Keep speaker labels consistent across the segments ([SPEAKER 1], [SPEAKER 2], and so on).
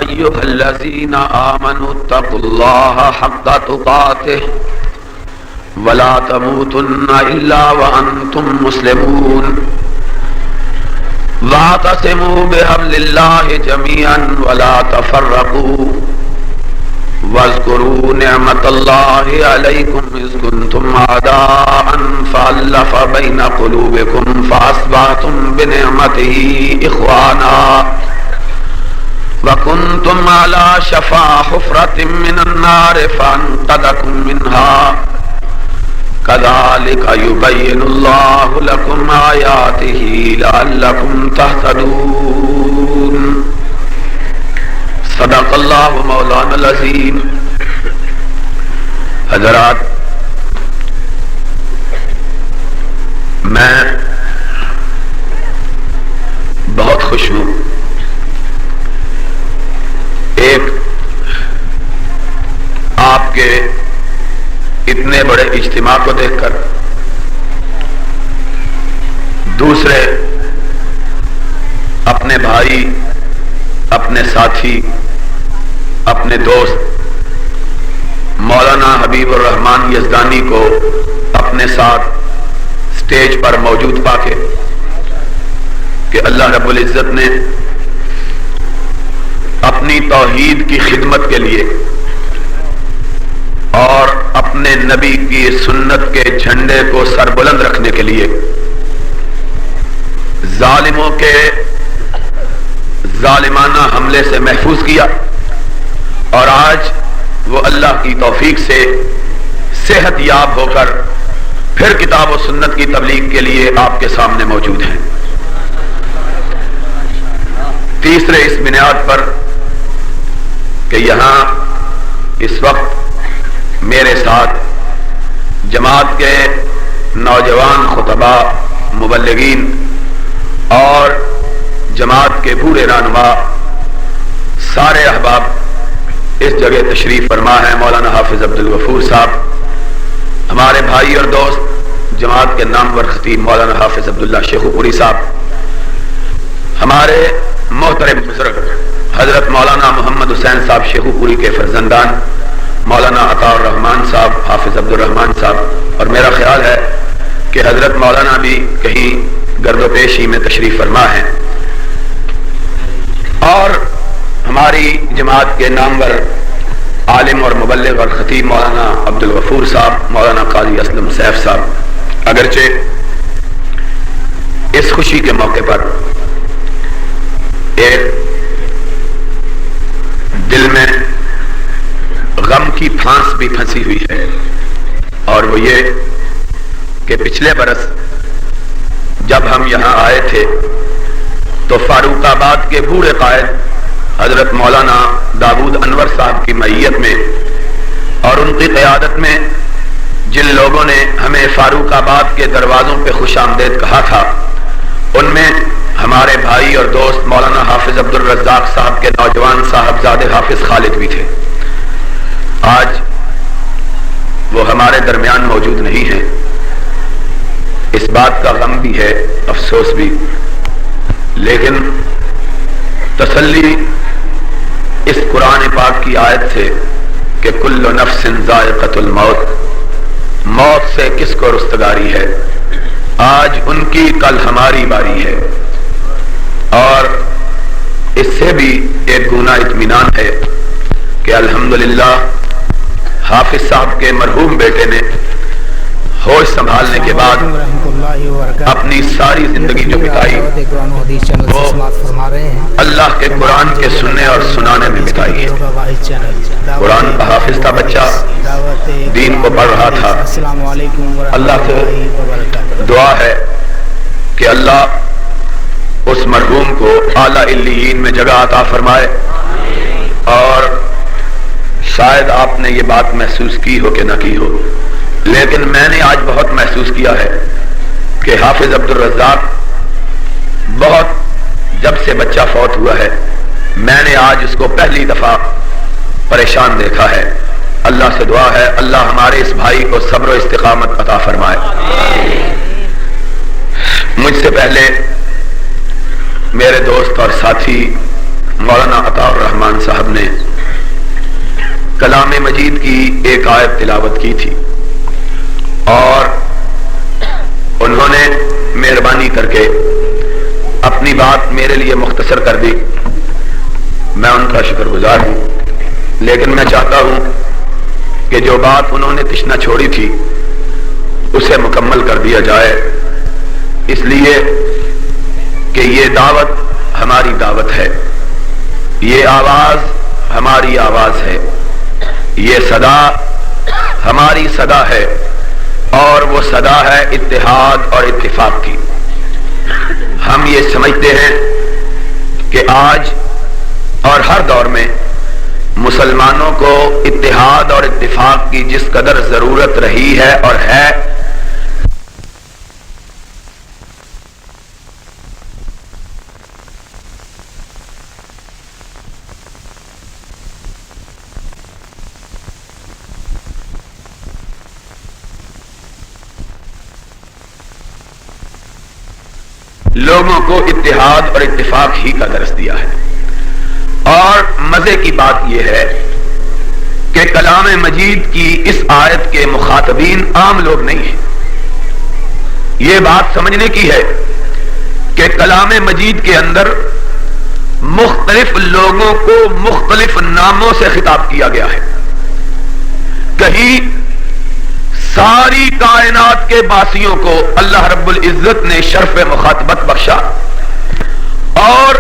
[SPEAKER 1] أيها الذين آمنوا اتقوا الله حق تقاته ولا تموتن إلا وأنتم مسلمون واعتصموا بحبل الله جميعا ولا تفرقوا واذكروا نعمة الله عليكم إذ كنتم أعداء فألف بين قلوبكم فأصبحتم بنعمته إخوانا وكنتم على شفا حفرة من النار فأنقذكم منها كذلك يبين الله لكم آياته لعلكم تهتدون صدق اللہ مولانا العظیم۔ حضرات، میں بہت خوش ہوں ایک آپ کے اتنے بڑے اجتماع کو دیکھ کر، دوسرے اپنے بھائی، اپنے ساتھی، اپنے دوست مولانا حبیب الرحمان یزدانی کو اپنے ساتھ سٹیج پر موجود پا کے کہ اللہ رب العزت نے اپنی توحید کی خدمت کے لیے اور اپنے نبی کی سنت کے جھنڈے کو سربلند رکھنے کے لیے ظالموں کے ظالمانہ حملے سے محفوظ کیا، اور آج وہ اللہ کی توفیق سے صحت یاب ہو کر پھر کتاب و سنت کی تبلیغ کے لیے آپ کے سامنے موجود ہیں۔ تیسرے اس بنیاد پر کہ یہاں اس وقت میرے ساتھ جماعت کے نوجوان خطبہ، مبلغین اور جماعت کے بوڑھے رہنما، سارے احباب اس جگہ تشریف فرما ہے۔ مولانا حافظ عبدالغفور صاحب، ہمارے بھائی اور دوست جماعت کے نامور خطیب مولانا حافظ عبداللہ شیخو پوری صاحب، ہمارے محترم بزرگ حضرت مولانا محمد حسین صاحب شیخو پوری کے فرزندان مولانا عطا الرحمان صاحب، حافظ عبدالرحمان صاحب، اور میرا خیال ہے کہ حضرت مولانا بھی کہیں گرد و پیشی میں تشریف فرما ہیں، اور ہماری جماعت کے نامور عالم اور مبلغ اور خطیب مولانا عبدالغفور صاحب، مولانا قاضی اسلم سیف صاحب۔ اگرچہ اس خوشی کے موقع پر ایک دل میں غم کی پھانس بھی پھنسی ہوئی ہے، اور وہ یہ کہ پچھلے برس جب ہم یہاں آئے تھے تو فاروق آباد کے بوڑھے قائد حضرت مولانا داود انور صاحب کی معیت میں اور ان کی قیادت میں جن لوگوں نے ہمیں فاروق آباد کے دروازوں پہ خوش آمدید کہا تھا، ان میں ہمارے بھائی اور دوست مولانا حافظ عبدالرزاق صاحب کے نوجوان صاحبزادے حافظ خالد بھی تھے۔ آج وہ ہمارے درمیان موجود نہیں ہیں، اس بات کا غم بھی ہے، افسوس بھی، لیکن تسلی اس قرآن پاک کی آیت سے کہ کل نفس ذائقۃ الموت، موت سے کس کو رستگاری ہے، آج ان کی کل ہماری باری ہے، اور اس سے بھی ایک گنا اطمینان ہے کہ الحمدللہ حافظ صاحب کے مرحوم بیٹے نے ہوش سنبھالنے کے بعد اپنی ساری زندگی جو بتائی وہ اللہ کے قرآن کے سننے اور سنانے میں بتائی ہے۔ قرآن کا حافظ تھا بچہ، دین کو پڑھ رہا تھا۔ اللہ سے دعا ہے کہ اللہ اس مرحوم کو اعلیٰ علیین میں جگہ عطا فرمائے، اور شاید آپ نے یہ بات محسوس کی ہو کہ نہ کی ہو، لیکن میں نے آج بہت محسوس کیا ہے کہ حافظ عبدالرزاق بہت جب سے بچہ فوت ہوا ہے، میں نے آج اس کو پہلی دفعہ پریشان دیکھا ہے۔ اللہ سے دعا ہے اللہ ہمارے اس بھائی کو صبر و استقامت عطا فرمائے۔ مجھ سے پہلے میرے دوست اور ساتھی مولانا عطا الرحمان صاحب کلام مجید کی ایک آیت تلاوت کی تھی اور انہوں نے مہربانی کر کے اپنی بات میرے لیے مختصر کر دی. میں ان کا شکر گزار ہوں، لیکن میں چاہتا ہوں کہ جو بات انہوں نے تشنا چھوڑی تھی اسے مکمل کر دیا جائے، اس لیے کہ یہ دعوت ہماری دعوت ہے، یہ آواز ہماری آواز ہے، یہ صدا ہماری صدا ہے، اور وہ صدا ہے اتحاد اور اتفاق کی. ہم یہ سمجھتے ہیں کہ آج اور ہر دور میں مسلمانوں کو اتحاد اور اتفاق کی جس قدر ضرورت رہی ہے اور ہے، لوگوں کو اتحاد اور اتفاق ہی کا درس دیا ہے. اور مزے کی بات یہ ہے کہ کلام مجید کی اس آیت کے مخاطبین عام لوگ نہیں ہیں. یہ بات سمجھنے کی ہے کہ کلام مجید کے اندر مختلف لوگوں کو مختلف ناموں سے خطاب کیا گیا ہے. کہیں ساری کائنات کے باسیوں کو اللہ رب العزت نے شرف مخاطبت بخشا اور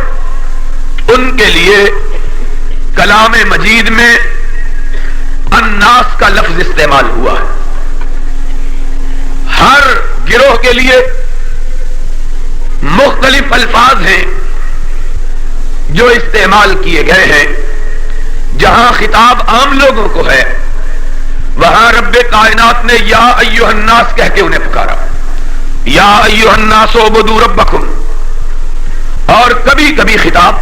[SPEAKER 1] ان کے لیے کلام مجید میں الناس کا لفظ استعمال ہوا ہے. ہر گروہ کے لیے مختلف الفاظ ہیں جو استعمال کیے گئے ہیں. جہاں خطاب عام لوگوں کو ہے وہاں رب کائنات نے یا ایھا الناس کہہ کے انہیں پکارا، یا ایھا الناس اعبدوا ربکم. اور کبھی کبھی خطاب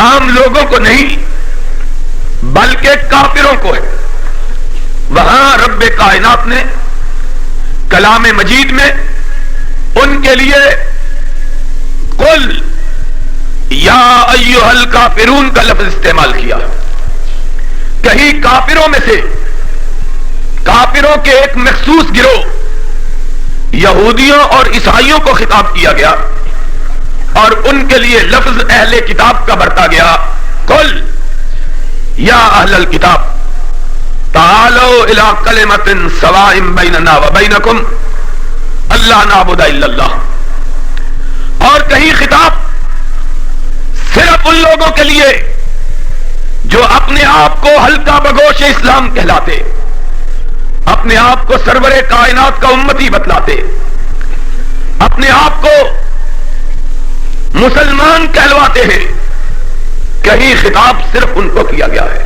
[SPEAKER 1] عام لوگوں کو نہیں بلکہ کافروں کو ہے. وہاں رب کائنات نے کلام مجید میں ان کے لیے قل یا ایھا الکافرون کا لفظ استعمال کیا. کہیں کافروں میں سے کافروں کے ایک مخصوص گروہ یہودیوں اور عیسائیوں کو خطاب کیا گیا اور ان کے لیے لفظ اہل کتاب کا برتا گیا. قل یا اہل الکتاب تعالوا الی کلمۃ سواء بیننا وبینکم الا نعبد الا اللہ. اور کہیں خطاب صرف ان لوگوں کے لیے جو اپنے آپ کو ہلکا بگوش اسلام کہلاتے، اپنے آپ کو سرور کائنات کا امتی بتلاتے، اپنے آپ کو مسلمان کہلواتے ہیں. کہیں خطاب صرف ان کو کیا گیا ہے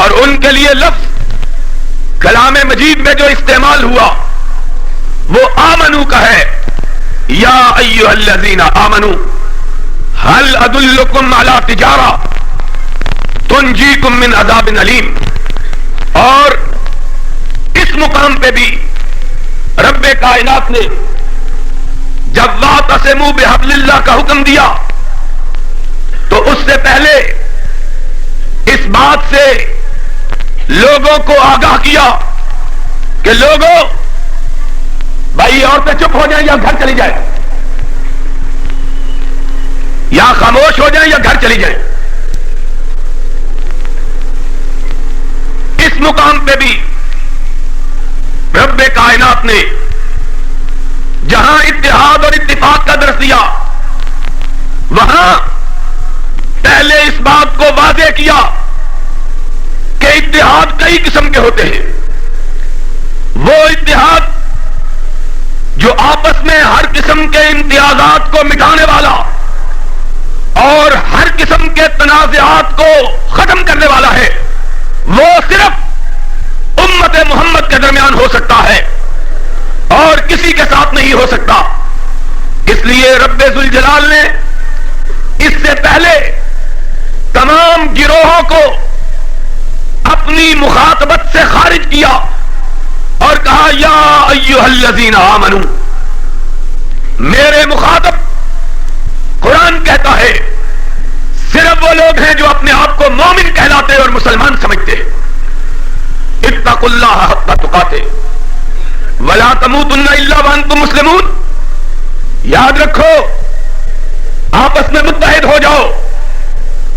[SPEAKER 1] اور ان کے لیے لفظ کلام مجید میں جو استعمال ہوا وہ آمنو کا ہے. یا ایھا الذین آمنو هل ادلکم علی تجارہ تنجیکم من عذاب علیم. اور اس مقام پہ بھی رب کائنات نے جب واعتصموا بحبل اللہ کا حکم دیا تو اس سے پہلے اس بات سے لوگوں کو آگاہ کیا کہ لوگوں بھائی عورتیں چپ ہو جائیں یا گھر چلی جائیں، یا خاموش ہو جائیں یا گھر چلی جائیں. اس مقام پہ بھی رب کائنات نے جہاں اتحاد اور اتفاق کا درس دیا وہاں پہلے اس بات کو واضح کیا کہ اتحاد کئی قسم کے ہوتے ہیں. وہ اتحاد جو آپس میں ہر قسم کے امتیازات کو مٹانے والا اور ہر قسم کے تنازعات کو ختم کرنے والا ہے، وہ صرف امت محمد کے درمیان ہو سکتا ہے اور کسی کے ساتھ نہیں ہو سکتا. اس لیے رب ذوالجلال نے اس سے پہلے تمام گروہوں کو اپنی مخاطبت سے خارج کیا اور کہا یا ایھا الذین آمنو. میرے مخاطب قرآن کہتا ہے صرف صرف وہ لوگ ہیں جو اپنے آپ کو مومن کہلاتے اور مسلمان سمجھتے ہیں. اتقوا اللہ حق تقاتے ولا تموتن الا وانتم مسلمون. یاد رکھو, آپس میں متحد ہو جاؤ,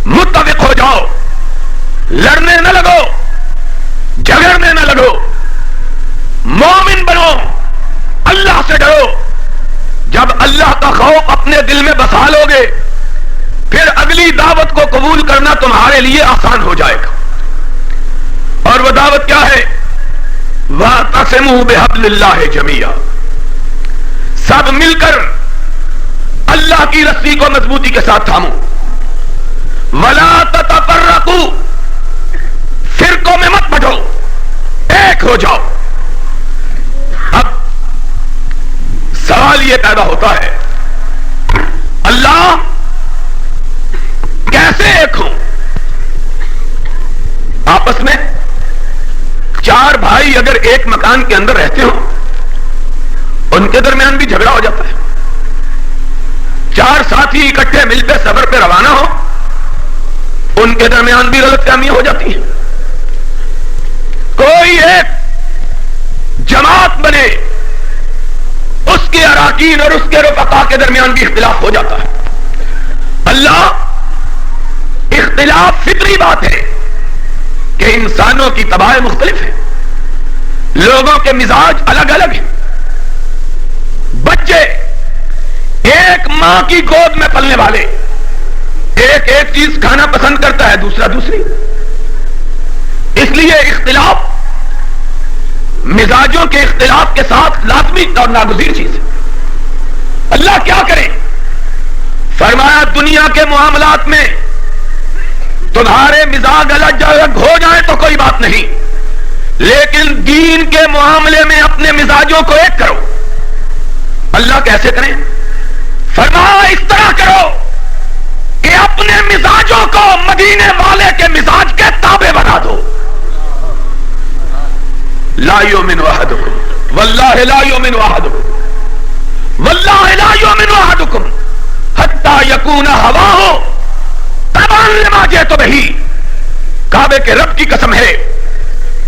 [SPEAKER 1] متفق ہو جاؤ, لڑنے نہ لگو, جھگڑنے نہ لگو, مومن بنو, اللہ سے ڈرو. جب اللہ کا خوف اپنے دل میں بسا لوگے پھر اگلی دعوت کو قبول کرنا تمہارے لیے آسان ہو جائے گا. اور وہ دعوت کیا ہے؟ وَاعْتَصِمُوا بِحَبْلِ اللَّهِ جَمِيعًا. سب مل کر اللہ کی رسی کو مضبوطی کے ساتھ تھامو. وَلَا تَتَفَرَّقُوا. فرقوں میں مت بٹو, ایک ہو جاؤ. اب سوال یہ پیدا ہوتا ہے, اللہ کیسے ایک ہوں؟ آپس میں چار بھائی اگر ایک مکان کے اندر رہتے ہوں, ان کے درمیان بھی جھگڑا ہو جاتا ہے. چار ساتھی اکٹھے مل کے سفر پہ روانہ ہو, ان کے درمیان بھی غلط فہمیاں ہو جاتی ہیں. کوئی ایک جماعت بنے, اس کے اراکین اور اس کے رفقا کے درمیان بھی اختلاف ہو جاتا ہے. اللہ, اختلاف فطری بات ہے کہ انسانوں کی طباع مختلف ہے, لوگوں کے مزاج الگ الگ ہیں. بچے ایک ماں کی گود میں پلنے والے, ایک ایک چیز کھانا پسند کرتا ہے, دوسرا دوسری. اس لیے اختلاف مزاجوں کے اختلاف کے ساتھ لازمی اور ناگزیر چیز ہے. اللہ کیا کرے؟ فرمایا دنیا کے معاملات میں تمہارے مزاج الگ الگ ہو جائیں تو کوئی بات نہیں, لیکن دین کے معاملے میں اپنے مزاجوں کو ایک کرو. اللہ کیسے کریں؟ فرمایا اس طرح کرو کہ اپنے مزاجوں کو مدینے والے کے مزاج کے تابع بنا دو. لا یؤمن احدکم واللہ لا یؤمن احدکم واللہ لا یؤمن احدکم حتی یکون ہواہ تبعا لما جئت بہ. کعبے کے رب کی قسم ہے,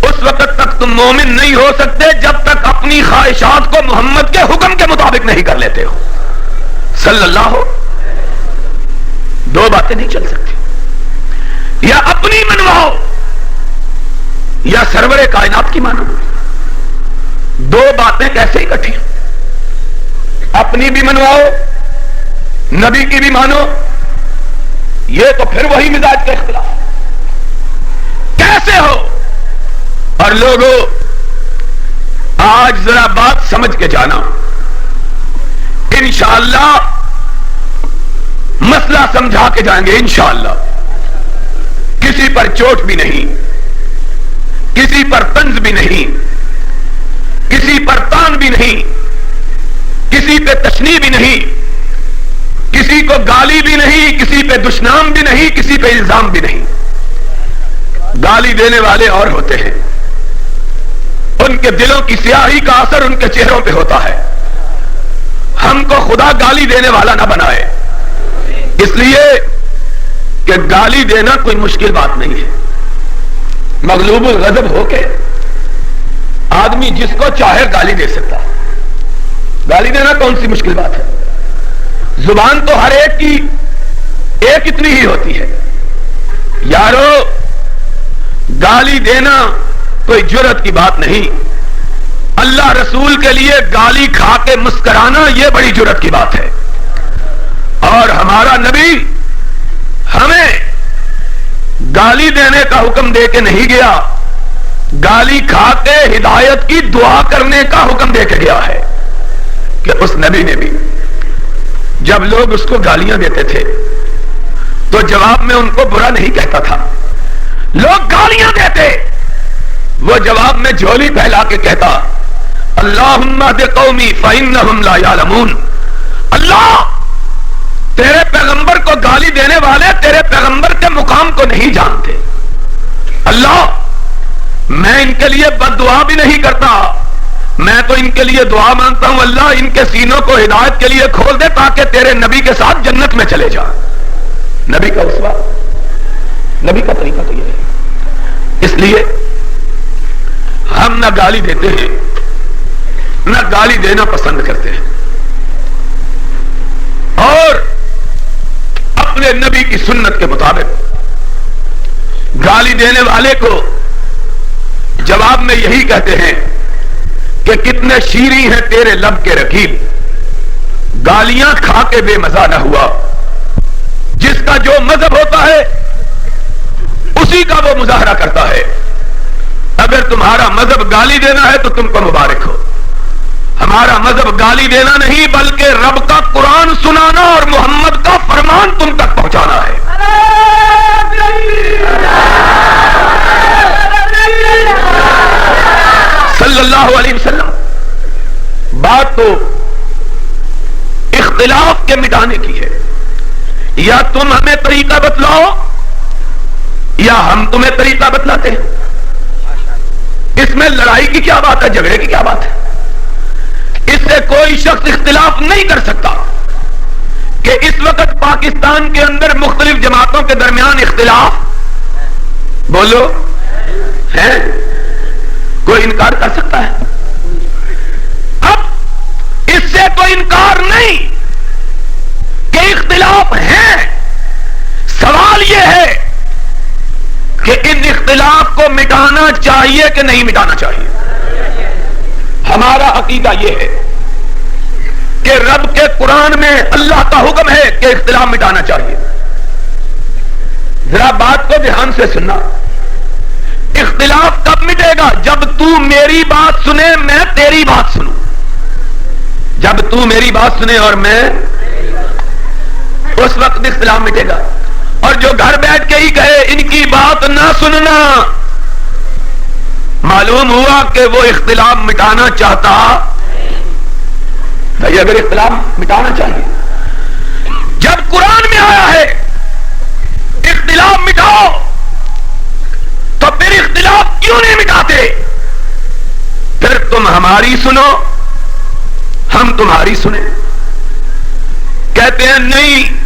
[SPEAKER 1] اس وقت تک تم مومن نہیں ہو سکتے جب تک اپنی خواہشات کو محمد کے حکم کے مطابق نہیں کر لیتے ہو صلی اللہ ہو. دو باتیں نہیں چل سکتی, یا اپنی منواؤ یا سرور کائنات کی مانو. دو باتیں کیسے اکٹھی؟ اپنی بھی منواؤ, نبی کی بھی مانو, یہ تو پھر وہی مزاج کا اختلاف کیسے ہو؟ اور لوگوں, آج ذرا بات سمجھ کے جانا, انشاءاللہ مسئلہ سمجھا کے جائیں گے انشاءاللہ. کسی پر چوٹ بھی نہیں, کسی پر طنز بھی نہیں, کسی پر تان بھی نہیں, کسی پہ تشنیع بھی نہیں, کسی کو گالی بھی نہیں, کسی پہ دشنام بھی نہیں, کسی پہ الزام بھی نہیں. گالی دینے والے اور ہوتے ہیں, ان کے دلوں کی سیاہی کا اثر ان کے چہروں پہ ہوتا ہے. ہم کو خدا گالی دینے والا نہ بنائے, اس لیے کہ گالی دینا کوئی مشکل بات نہیں ہے. مغلوب الغضب ہو کے آدمی جس کو چاہے گالی دے سکتا ہے. گالی دینا کون سی مشکل بات ہے؟ زبان تو ہر ایک کی ایک اتنی ہی ہوتی ہے. یارو, گالی دینا کوئی جرأت کی بات نہیں. اللہ رسول کے لیے گالی کھا کے مسکرانا یہ بڑی جرأت کی بات ہے. اور ہمارا نبی ہمیں گالی دینے کا حکم دے کے نہیں گیا, گالی کھا کے ہدایت کی دعا کرنے کا حکم دے کے گیا ہے. کہ اس نبی نے بھی جب لوگ اس کو گالیاں دیتے تھے تو جواب میں ان کو برا نہیں کہتا تھا. لوگ گالیاں دیتے, وہ جواب میں جھولی پھیلا کے کہتا اللہم اہد قومی فإنہم لا یعلمون. اللہ, تیرے پیغمبر کو گالی دینے والے تیرے پیغمبر کے مقام کو نہیں جانتے. اللہ, میں ان کے لیے بد دعا بھی نہیں کرتا, میں تو ان کے لیے دعا مانگتا ہوں اللہ ان کے سینوں کو ہدایت کے لیے کھول دے تاکہ تیرے نبی کے ساتھ جنت میں چلے جا. نبی کا اسوہ، نبی کا طریقہ تو یہ ہے. اس لیے ہم نہ گالی دیتے ہیں نہ گالی دینا پسند کرتے ہیں، اور اپنے نبی کی سنت کے مطابق گالی دینے والے کو جواب میں یہی کہتے ہیں کہ کتنے شیریں ہیں تیرے لب کے رکیب، گالیاں کھا کے بے مزہ نہ ہوا. جس کا جو مذہب ہوتا ہے اسی کا وہ مظاہرہ کرتا ہے. اگر تمہارا مذہب گالی دینا ہے تو تم کو مبارک ہو. ہمارا مذہب گالی دینا نہیں بلکہ رب کا قرآن سنانا اور محمد کا فرمان تم تک پہنچانا ہے. صلی اللہ علیہ وسلم. بات تو اختلاف کے مٹانے کی ہے. یا تم ہمیں طریقہ بتلاؤ یا ہم تمہیں طریقہ بتلاتے ہیں. اس میں لڑائی کی کیا بات ہے، جھگڑے کی کیا بات ہے؟ اس سے کوئی شخص اختلاف نہیں کر سکتا کہ اس وقت پاکستان کے اندر مختلف جماعتوں کے درمیان اختلاف بولو ہے. کوئی انکار کر سکتا ہے؟ اب اس سے کوئی انکار نہیں کہ اختلاف ہے. سوال یہ ہے کہ ان اختلاف کو مٹانا چاہیے کہ نہیں مٹانا چاہیے. ہمارا عقیدہ یہ ہے کہ رب کے قرآن میں اللہ کا حکم ہے کہ اختلاف مٹانا چاہیے. ذرا بات کو دھیان سے سننا. اختلاف کب مٹے گا؟ جب تو میری بات سنے میں تیری بات سنوں. جب تو میری بات سنے اور میں، اس وقت اختلاف مٹے گا. اور جو گھر بیٹھ کے ہی کہے ان کی بات نہ سننا، معلوم ہوا کہ وہ اختلاف مٹانا چاہتا. بھائی اگر اختلاف مٹانا چاہیے، جب قرآن میں آیا ہے اختلاف مٹاؤ، تو پھر اختلاف کیوں نہیں مٹاتے؟ پھر تم ہماری سنو ہم تمہاری سنیں. کہتے ہیں نہیں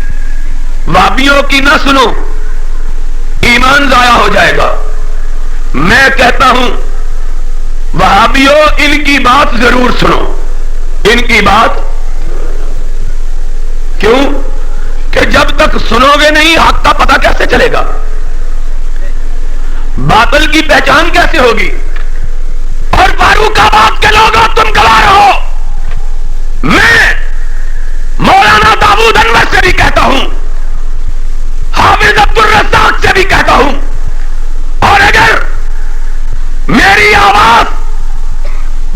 [SPEAKER 1] وہابیوں کی نہ سنو ایمان ضائع ہو جائے گا. میں کہتا ہوں وہابیوں ان کی بات ضرور سنو. ان کی بات کیوں؟ کہ جب تک سنو گے نہیں حق کا پتہ کیسے چلے گا؟ باطل کی پہچان کیسے ہوگی؟ اور فاروق آباد کے لوگوں تم گواہ رہو. میں مولانا داؤد انور سے بھی کہتا ہوں، حافظ عبد الرزاق سے بھی کہتا ہوں، اور اگر میری آواز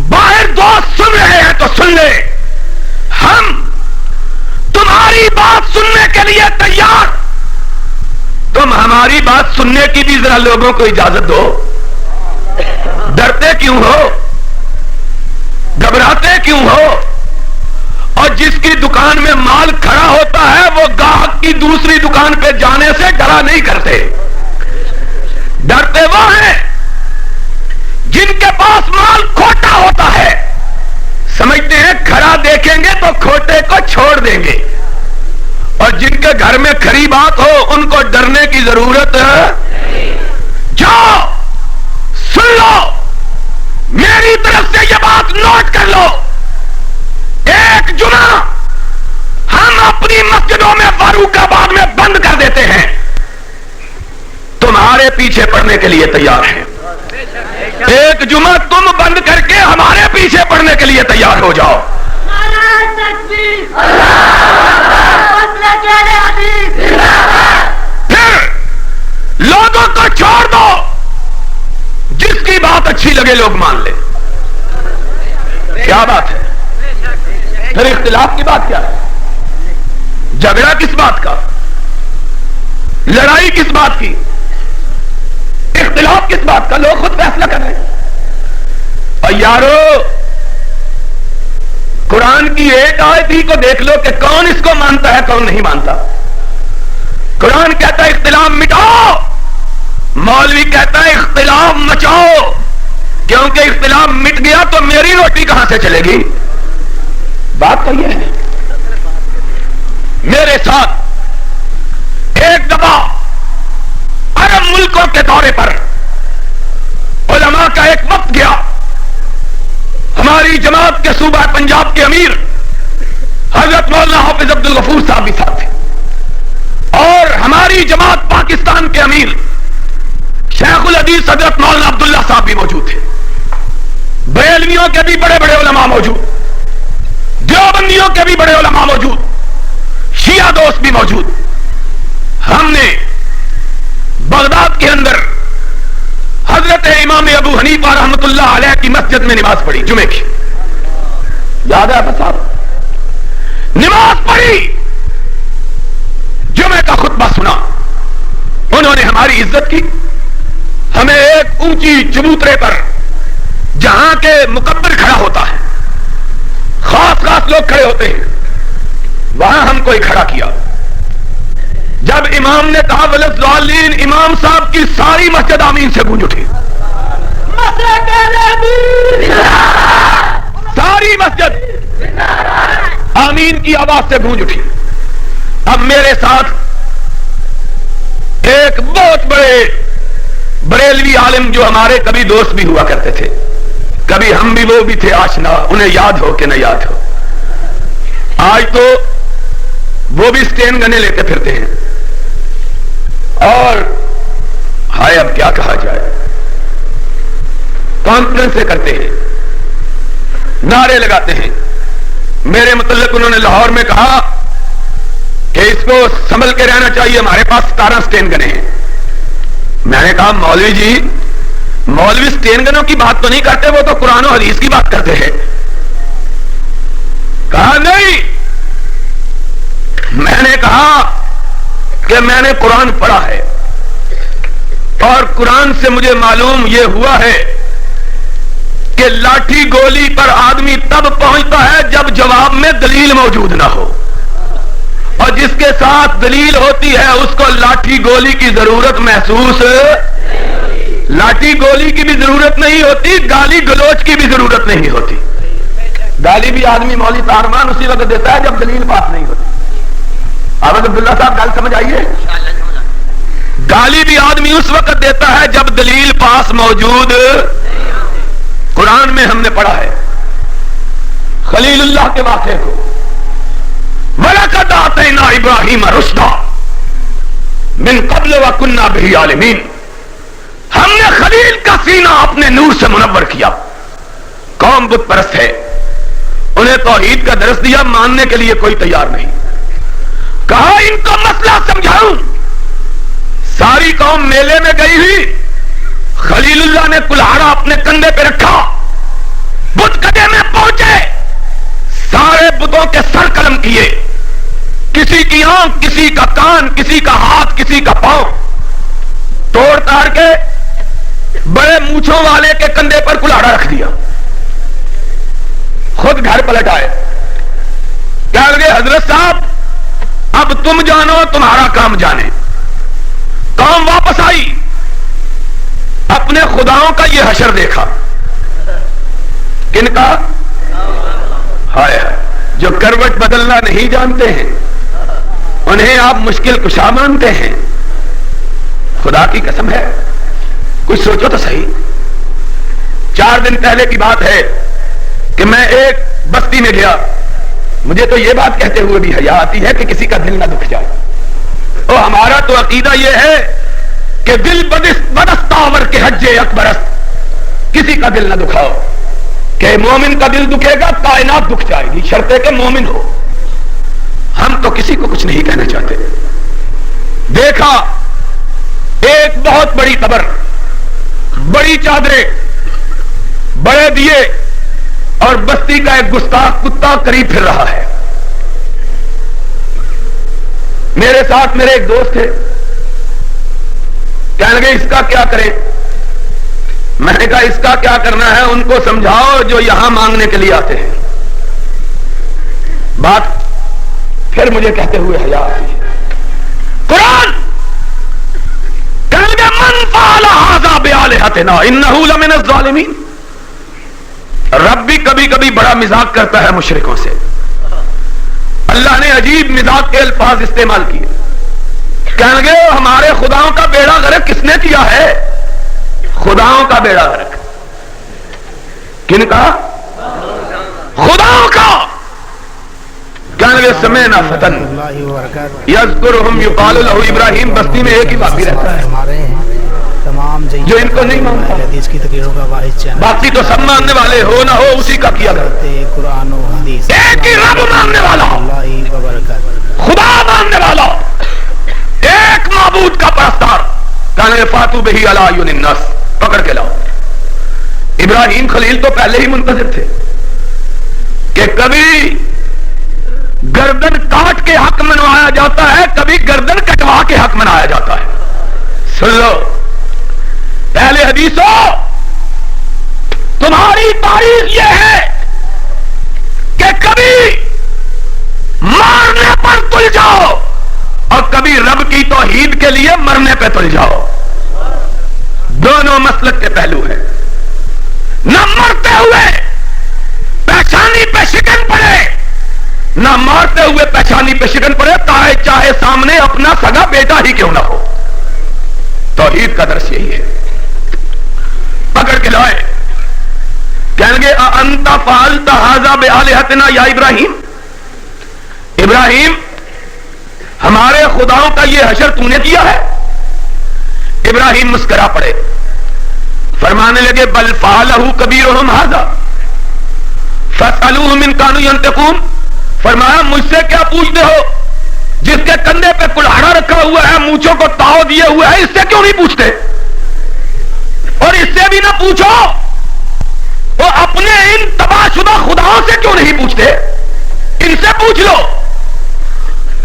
[SPEAKER 1] باہر دوست سن رہے ہیں تو سن لے. ہم تمہاری بات سننے کے لیے تیار. تم ہماری بات سننے کی بھی ذرا لوگوں کو اجازت دو. ڈرتے کیوں ہو؟ گھبراتے کیوں ہو؟ اور جس کی دکان میں مال کھڑا ہوتا ہے وہ گاہک کی دوسری دکان پہ جانے سے ڈرا نہیں کرتے. ڈرتے وہ ہیں جن کے پاس مال کھوٹا ہوتا ہے، سمجھتے ہیں کھڑا دیکھیں گے تو کھوٹے کو چھوڑ دیں گے. اور جن کے گھر میں کھری بات ہو ان کو ڈرنے کی ضرورت ہے. جاؤ سن لو، میری طرف سے یہ بات نوٹ کر لو. ایک جمعہ ہم اپنی مسجدوں میں فاروق آباد میں بند کر دیتے ہیں. تمہارے پیچھے پڑنے کے لیے تیار ہیں. ایک جمعہ تم بند کر کے ہمارے پیچھے پڑنے کے لیے تیار ہو جاؤ. پھر لوگوں کو چھوڑ دو، جس کی بات اچھی لگے لوگ مان لیں. کیا بات ہے؟ پھر اختلاف کی بات کیا ہے؟ جھگڑا کس بات کا؟ لڑائی کس بات کی؟ اختلاف کس بات کا؟ لوگ خود فیصلہ کر رہے ہیں. اور یارو قرآن کی ایک آیت ہی کو دیکھ لو کہ کون اس کو مانتا ہے کون نہیں مانتا. قرآن کہتا ہے اختلاف مٹاؤ، مولوی کہتا ہے اختلاف مچاؤ. کیونکہ اختلاف مٹ گیا تو میری روٹی کہاں سے چلے گی؟ بات تو یہ ہے. میرے ساتھ ایک دفعہ عرب ملکوں کے دورے پر علماء کا ایک وقت گیا. ہماری جماعت کے صوبہ پنجاب کے امیر حضرت مولانا حافظ عبد الغفور صاحب بھی ساتھ تھے, اور ہماری جماعت پاکستان کے امیر شیخ الحدیث حضرت مولانا عبداللہ صاحب بھی موجود تھے. بریلویوں کے بھی بڑے بڑے علماء موجود, دیوبندیوں کے بھی بڑے علماء موجود, شیعہ دوست بھی موجود. ہم نے بغداد کے اندر حضرت امام ابو حنیفہ رحمۃ اللہ علیہ کی مسجد میں نماز پڑھی, جمعے کی. یاد ہے صاحب, نماز پڑھی, جمعے کا خطبہ سنا. انہوں نے ہماری عزت کی. ہمیں ایک اونچی چبوترے پر جہاں کے مکبر کھڑا ہوتا ہے, خاص خاص لوگ کھڑے ہوتے ہیں, وہاں ہم کوئی کھڑا کیا. جب امام نے کہا ولضالین, امام صاحب کی ساری مسجد آمین سے گونج اٹھی. ساری مسجد آمین کی آواز سے گونج اٹھی. اب میرے ساتھ ایک بہت بڑے بریلوی عالم جو ہمارے کبھی دوست بھی ہوا کرتے تھے, کبھی ہم بھی وہ بھی تھے آشنا, انہیں یاد ہو کہ نہ یاد ہو. آج تو وہ بھی اسٹین گنے لیتے پھرتے ہیں, اور ہائے اب کیا کہا جائے, کانفرنس سے کرتے ہیں, نعرے لگاتے ہیں. میرے متعلق انہوں نے لاہور میں کہا کہ اس کو سنبھل کے رہنا چاہیے, ہمارے پاس 17 اسٹین گنے ہیں. میں نے کہا مولوی جی, مولوی اسٹین گنوں کی بات تو نہیں کرتے, وہ تو قرآن و حدیث کی بات کرتے ہیں. کہا نہیں. میں نے کہا کہ میں نے قرآن پڑھا ہے, اور قرآن سے مجھے معلوم یہ ہوا ہے کہ لاٹھی گولی پر آدمی تب پہنچتا ہے جب جواب میں دلیل موجود نہ ہو, اور جس کے ساتھ دلیل ہوتی ہے اس کو لاٹھی گولی کی ضرورت محسوس, لاٹھی گولی کی بھی ضرورت نہیں ہوتی, گالی گلوچ کی بھی ضرورت نہیں ہوتی. گالی بھی آدمی مولوی طارمان اسی وقت دیتا ہے جب دلیل پاس نہیں ہوتی. عابد عبداللہ صاحب گل سمجھ آئیے, گالی بھی آدمی اس وقت دیتا ہے جب دلیل پاس موجود. قرآن میں ہم نے پڑھا ہے خلیل اللہ کے واقعے کو, وَلَقَدْ آتَيْنَا إِبْرَاهِيمَ رُشْدًا مِنْ قَبْلُ وَكُنَّا بِهِ عَالِمِينَ. ہم نے خلیل کا سینہ اپنے نور سے منور کیا. قوم بت پرست ہے, انہیں توحید کا درس دیا, ماننے کے لیے کوئی تیار نہیں. کہا ان کو مسئلہ سمجھاؤں. ساری قوم میلے میں گئی ہوئی, خلیل اللہ نے کلہاڑا اپنے کندھے پہ رکھا, بت کدے میں پہنچے, سارے بتوں کے سر قلم کیے, کسی کی آنکھ, کسی کا کان, کسی کا ہاتھ, کسی کا پاؤں, توڑ تاڑ کے بڑے مونچھوں والے کے کندھے پر کلاڑا رکھ دیا. خود گھر پلٹ آئے, کہہ لگے حضرت صاحب اب تم جانو, تمہارا کام جانے. قوم واپس آئی, اپنے خداؤں کا یہ حشر دیکھا. کن کا؟ ہائے ہائے, جو کروٹ بدلنا نہیں جانتے ہیں انہیں آپ مشکل کشا مانتے ہیں. خدا کی قسم ہے, کچھ سوچو تو صحیح. 4 دن پہلے کی بات ہے کہ میں ایک بستی میں گیا. مجھے تو یہ بات کہتے ہوئے بھی حیا آتی ہے کہ کسی کا دل نہ دکھ جائے. اور ہمارا تو عقیدہ یہ ہے کہ دل بدستاور کے حج اکبرست, کسی کا دل نہ دکھاؤ. کہ مومن کا دل دکھے گا کائنات دکھ جائے گی, شرط کہ مومن ہو. ہم تو کسی کو کچھ نہیں کہنا چاہتے. دیکھا ایک بہت بڑی قبر, بڑی چادریں, بڑے دیے, اور بستی کا ایک گستاخ کتا قریب پھر رہا ہے. میرے ساتھ میرے ایک دوست تھے, کہنے لگے اس کا کیا کریں. میں نے کہا اس کا کیا کرنا ہے, ان کو سمجھاؤ جو یہاں مانگنے کے لیے آتے ہیں. بات پھر مجھے کہتے ہوئے حیا آتی ہے. قرآن کہنے لگے من فعل ھذا بآلہتنا انہ لمن الظالمین. رب بھی کبھی کبھی بڑا مذاق کرتا ہے مشرکوں سے. اللہ نے عجیب مذاق کے الفاظ استعمال کیے. کہیں گے ہمارے خداؤں کا بیڑا غرق کس نے کیا ہے؟ خداؤں کا بیڑا غرق. کن کا؟ خداؤں کا. کہنے لگے سمعنا فتن یذکرہم یقال لہ ابراہیم. بستی میں ایک ہی باقی رہتا ہے جو ان کو نہیں مانتا. باقی تو سب ماننے والے ہو نہ ہو اسی کا کیا کرتے. ایک ہی رب ماننے والا, خدا ماننے والا, ایک معبود کا پرستار. کہنے فاتو بہی علی اعین الناس. پکڑ کے لاؤ. ابراہیم خلیل تو پہلے ہی منتظر تھے کہ کبھی گردن کاٹ کے حق منوایا جاتا ہے, کبھی گردن کٹوا کے حق منایا جاتا ہے. سن لو پہلے حدیثوں, تمہاری تاریخ یہ ہے کہ کبھی مارنے پر تل جاؤ اور کبھی رب کی توحید کے لیے مرنے پہ تل جاؤ. دونوں مسلک کے پہلو ہیں. نہ مرتے ہوئے پیشانی پہ شکن پڑے, نہ مارتے ہوئے پیشانی پہ شکن پڑے, چاہے سامنے اپنا سگا بیٹا ہی کیوں نہ ہو. توحید کا درس یہی ہے. پکڑ کے لائے. کہیں گے انت فعلت ھذا بآلہتنا یا ابراہیم. ابراہیم ہمارے خداؤں کا یہ حشر تو نے کیا ہے؟ ابراہیم مسکرا پڑے, فرمانے لگے بل فعلہ کبیرہم ھذا فاسألوہم ان کانوا ینطقون. فرمایا مجھ سے کیا پوچھتے ہو؟ جس کے کندھے پہ کلہاڑا رکھا ہوا ہے, مونچھوں کو تاؤ دیے ہوئے ہے, اس سے کیوں نہیں پوچھتے؟ اور اس سے بھی نہ پوچھو, وہ اپنے ان تباہ شدہ خداؤں سے کیوں نہیں پوچھتے؟ ان سے پوچھ لو.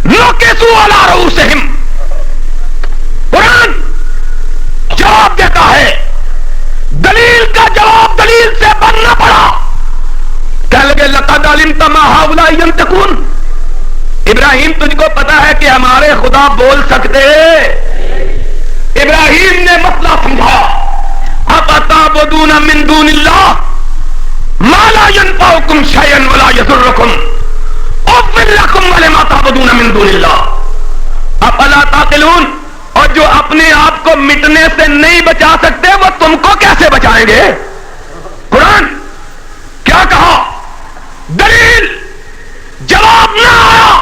[SPEAKER 1] نوکسو علی رؤوسہم. قرآن جواب دیتا ہے, دلیل کا جواب دلیل سے بننا پڑا. کہنے لگے لقد علمت ما ہؤلاء ینطقون. ابراہیم تجھ کو پتا ہے کہ ہمارے خدا بول سکتے. ابراہیم نے مسئلہ سمجھا. افتعبدون من دون اللہ ما لا ينفعکم شیئا ولا یضرکم اف لکم ولما تعبدون من دون اللہ افلا تعقلون. اور جو اپنے آپ کو مٹنے سے نہیں بچا سکتے وہ تم کو کیسے بچائیں گے؟ قرآن کیا کہا؟ دلیل جواب نہ آیا.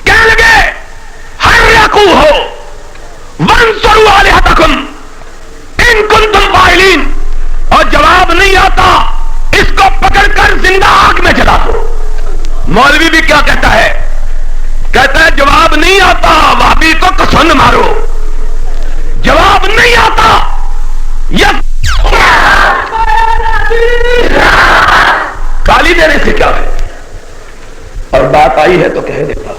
[SPEAKER 1] کہنے لگے حرکوہ وانصروا آلہتکم ان کنتم فاعلین. اور جواب نہیں آتا, اس کو پکڑ کر زندہ آگ میں جلا دو. مولوی بھی کیا کہتا ہے؟ کہتا ہے جواب نہیں آتا, وہابی کو کسن مارو. جواب نہیں آتا, گالی دینے سے کیا ہے؟ اور بات آئی ہے تو کہہ دیتا.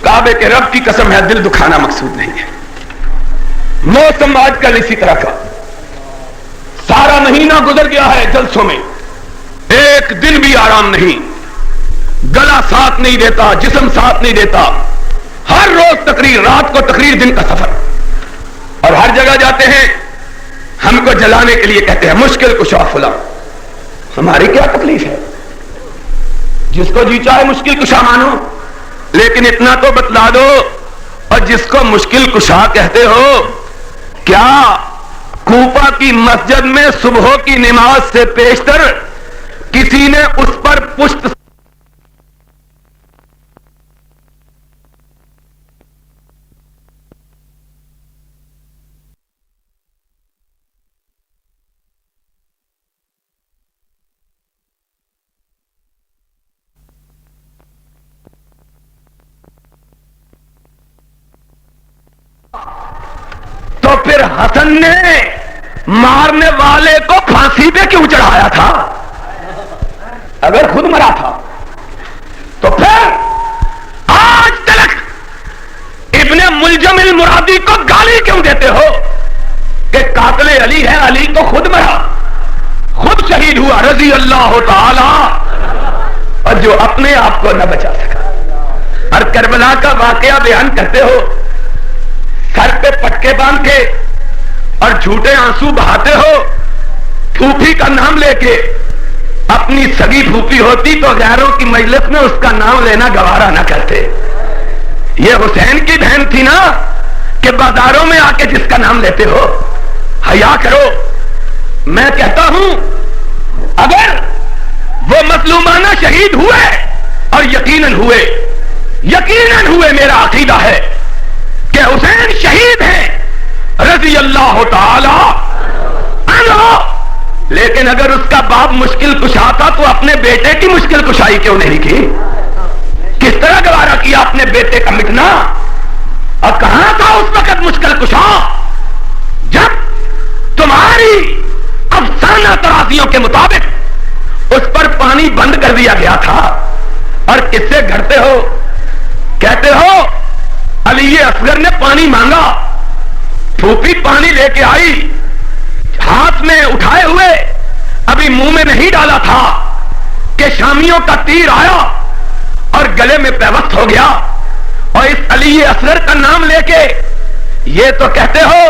[SPEAKER 1] کعبے کے رب کی قسم ہے دل دکھانا مقصود نہیں ہے. موسم آج کل اسی طرح کا, سارا مہینہ گزر گیا ہے جلسوں میں, ایک دن بھی آرام نہیں. گلا ساتھ نہیں دیتا, جسم ساتھ نہیں دیتا. ہر روز تقریر, رات کو تقریر, دن کا سفر. اور ہر جگہ جاتے ہیں, ہم کو جلانے کے لیے کہتے ہیں مشکل کشا فلاں. ہماری کیا تکلیف ہے؟ جس کو جی چاہے مشکل کشا مانو, لیکن اتنا تو بتلا دو. اور جس کو مشکل کشا کہتے ہو, کیا کوفہ کی مسجد میں صبح کی نماز سے پیشتر کسی نے اس پر پشت تو پھر حسن نے مارنے والے کو پھانسی پہ کیوں چڑھایا تھا؟ اگر خود مرا تھا تو پھر آج تک ابن ملجم المرادی کو گالی کیوں دیتے ہو کہ قاتل علی ہے؟ علی تو خود مرا, خود شہید ہوا رضی اللہ تعالی, اور جو اپنے آپ کو نہ بچا سکا. اور کربلا کا واقعہ بیان کرتے ہو, سر پہ پٹکے باندھ کے اور جھوٹے آنسو بہاتے ہو. پھوپھی کا نام لے کے, اپنی سگی پھوپھی ہوتی تو غیروں کی مجلس میں اس کا نام لینا گوارا نہ کرتے. یہ حسین کی بہن تھی نا کہ بازاروں میں آ کے جس کا نام لیتے ہو؟ حیا کرو. میں کہتا ہوں اگر وہ مظلومانہ شہید ہوئے، اور یقیناً ہوئے، میرا عقیدہ ہے کہ حسین شہید ہیں رضی اللہ تعالی عنہ، لیکن اگر اس کا باپ مشکل کشا تھا تو اپنے بیٹے کی مشکل کشائی کیوں نہیں کی؟ کس طرح گوارا کیا اپنے بیٹے کا مٹنا؟ اور کہاں تھا اس وقت مشکل کشا جب تمہاری افسانہ ترازیوں کے مطابق اس پر پانی بند کر دیا گیا تھا؟ اور کس سے گھڑتے ہو؟ کہتے ہو علی اصغر نے پانی مانگا، پھوپھی پانی لے کے آئی، ہاتھ میں اٹھائے ہوئے ابھی منہ میں نہیں ڈالا تھا کہ شامیوں کا تیر آیا اور گلے میں پیوست ہو گیا. اور اس علی اصغر کا نام لے کے یہ تو کہتے ہو.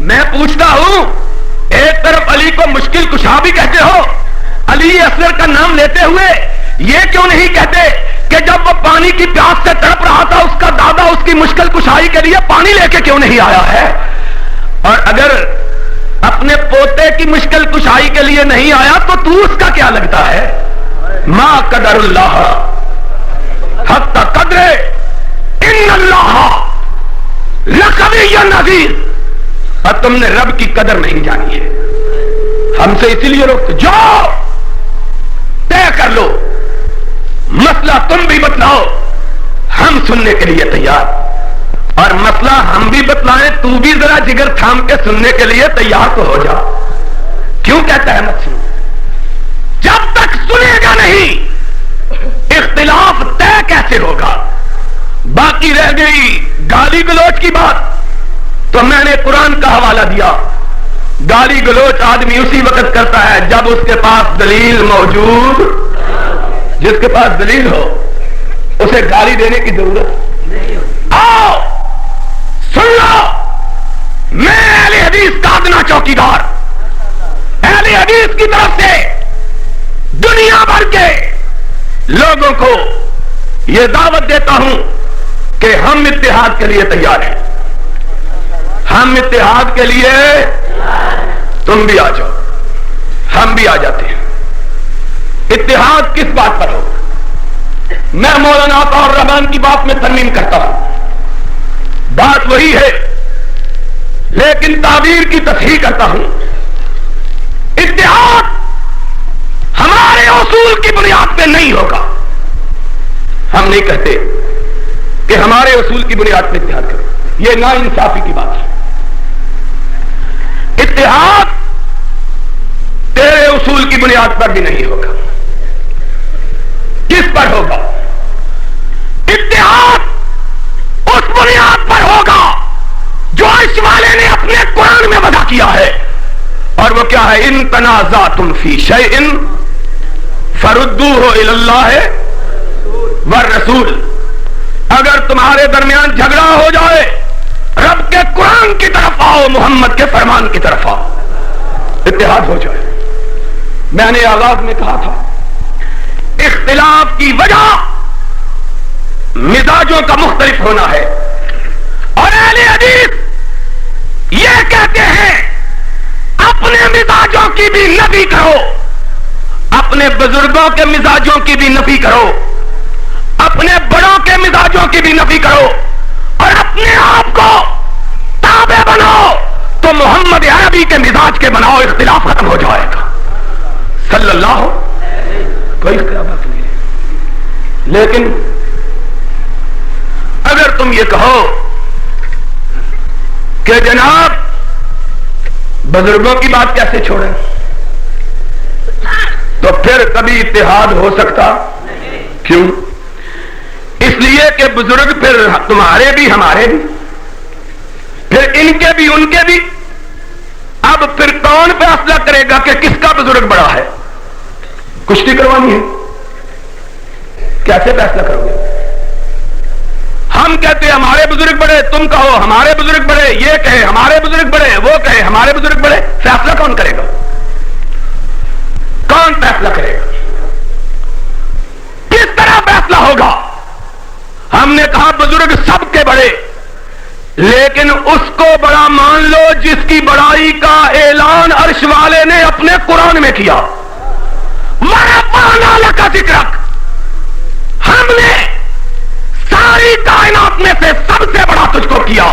[SPEAKER 1] میں پوچھتا ہوں، ایک طرف علی کو مشکل کشا بھی کہتے ہو، علی اصغر کا نام لیتے ہوئے یہ کیوں نہیں کہتے کہ جب وہ پانی کی پیاس سے تڑپ رہا تھا اس کا دادا اس کی مشکل کشائی کے لیے پانی لے کے کیوں نہیں آیا ہے؟ اور اگر اپنے پوتے کی مشکل کشائی کے لیے نہیں آیا تو اس کا کیا لگتا ہے؟ ما قدر اللہ حق قدر ان اللہ لقوی عزیز. اور تم نے رب کی قدر نہیں جانی ہے. ہم سے اسی لیے روکتے، جاؤ طے کر لو، مسئلہ تم بھی بتلاؤ، ہم سننے کے لیے تیار. اور مسئلہ ہم بھی بتلائیں، تو بھی ذرا جگر تھام کے سننے کے لیے تیار تو ہو جا. کیوں کہتا ہے مت سن؟ جب تک سنے گا نہیں اختلاف طے کیسے ہوگا؟ باقی رہ گئی گالی گلوچ کی بات، تو میں نے قرآن کا حوالہ دیا. گالی گلوچ آدمی اسی وقت کرتا ہے جب اس کے پاس دلیل موجود. جس کے پاس دلیل ہو اسے گالی دینے کی ضرورت نہیں. آؤ سن لو، میں اہل حدیث کا ادنا چوکیدار، اہل حدیث کی طرف سے دنیا بھر کے لوگوں کو یہ دعوت دیتا ہوں کہ ہم اتحاد کے لیے تیار ہیں. ہم اتحاد کے لیے، تم بھی آ جاؤ، ہم بھی آ جاتے ہیں. اتحاد کس بات پر ہو؟ میں مولانا عطا الرحمان کی بات میں ترمیم کرتا ہوں. بات وہی ہے لیکن تعبیر کی تصحیح کرتا ہوں. اتحاد ہمارے اصول کی بنیاد پہ نہیں ہوگا. ہم نہیں کہتے کہ ہمارے اصول کی بنیاد پہ اتحاد کرو، یہ نا انصافی کی بات ہے. اتحاد تیرے اصول کی بنیاد پر بھی نہیں ہوگا. کس پر ہوگا؟ اتحاد اس بنیاد پر ہوگا جو عرش والے نے اپنے قرآن میں وضع کیا ہے. اور وہ کیا ہے؟ ان تنازعتم فی شیء فردوہ الی اللہ والرسول. اگر تمہارے درمیان جھگڑا ہو جائے رب کے قرآن کی طرف آؤ، محمد کے فرمان کی طرف آؤ، اتحاد ہو جائے. میں نے آغاز میں کہا تھا اختلاف کی وجہ مزاجوں کا مختلف ہونا ہے. اور اہل حدیث یہ کہتے ہیں اپنے مزاجوں کی بھی نفی کرو، اپنے بزرگوں کے مزاجوں کی بھی نفی کرو، اپنے بڑوں کے مزاجوں کی بھی نفی کرو، اور اپنے آپ کو تابع بناؤ تو محمد عربی کے مزاج کے بناؤ. اختلاف ختم ہو جائے گا. صلی اللہ کوئی اختلاف نہیں ہے. لیکن اگر تم یہ کہو کہ جناب بزرگوں کی بات کیسے چھوڑیں، تو پھر کبھی اتحاد ہو سکتا. کیوں؟ اس لیے کہ بزرگ پھر تمہارے بھی ہمارے بھی، پھر ان کے بھی ان کے بھی. اب پھر کون فیصلہ کرے گا کہ کس کا بزرگ بڑا ہے؟ کشتی کروانی ہے، کیسے فیصلہ کرو گے؟ ہم کہتے ہیں ہمارے بزرگ بڑے، تم کہو ہمارے بزرگ بڑے، یہ کہے ہمارے بزرگ بڑے، وہ کہے ہمارے بزرگ بڑے. فیصلہ کون کرے گا؟ کون فیصلہ کرے گا؟ کس طرح فیصلہ ہوگا؟ ہم نے کہا بزرگ سب لیکن اس کو بڑا مان لو جس کی بڑائی کا اعلان عرش والے نے اپنے قرآن میں کیا. وَرَفَعْنَا لَكَ ذِكْرَكَ، ہم نے ساری کائنات میں سے سب سے بڑا تجھ کو کیا.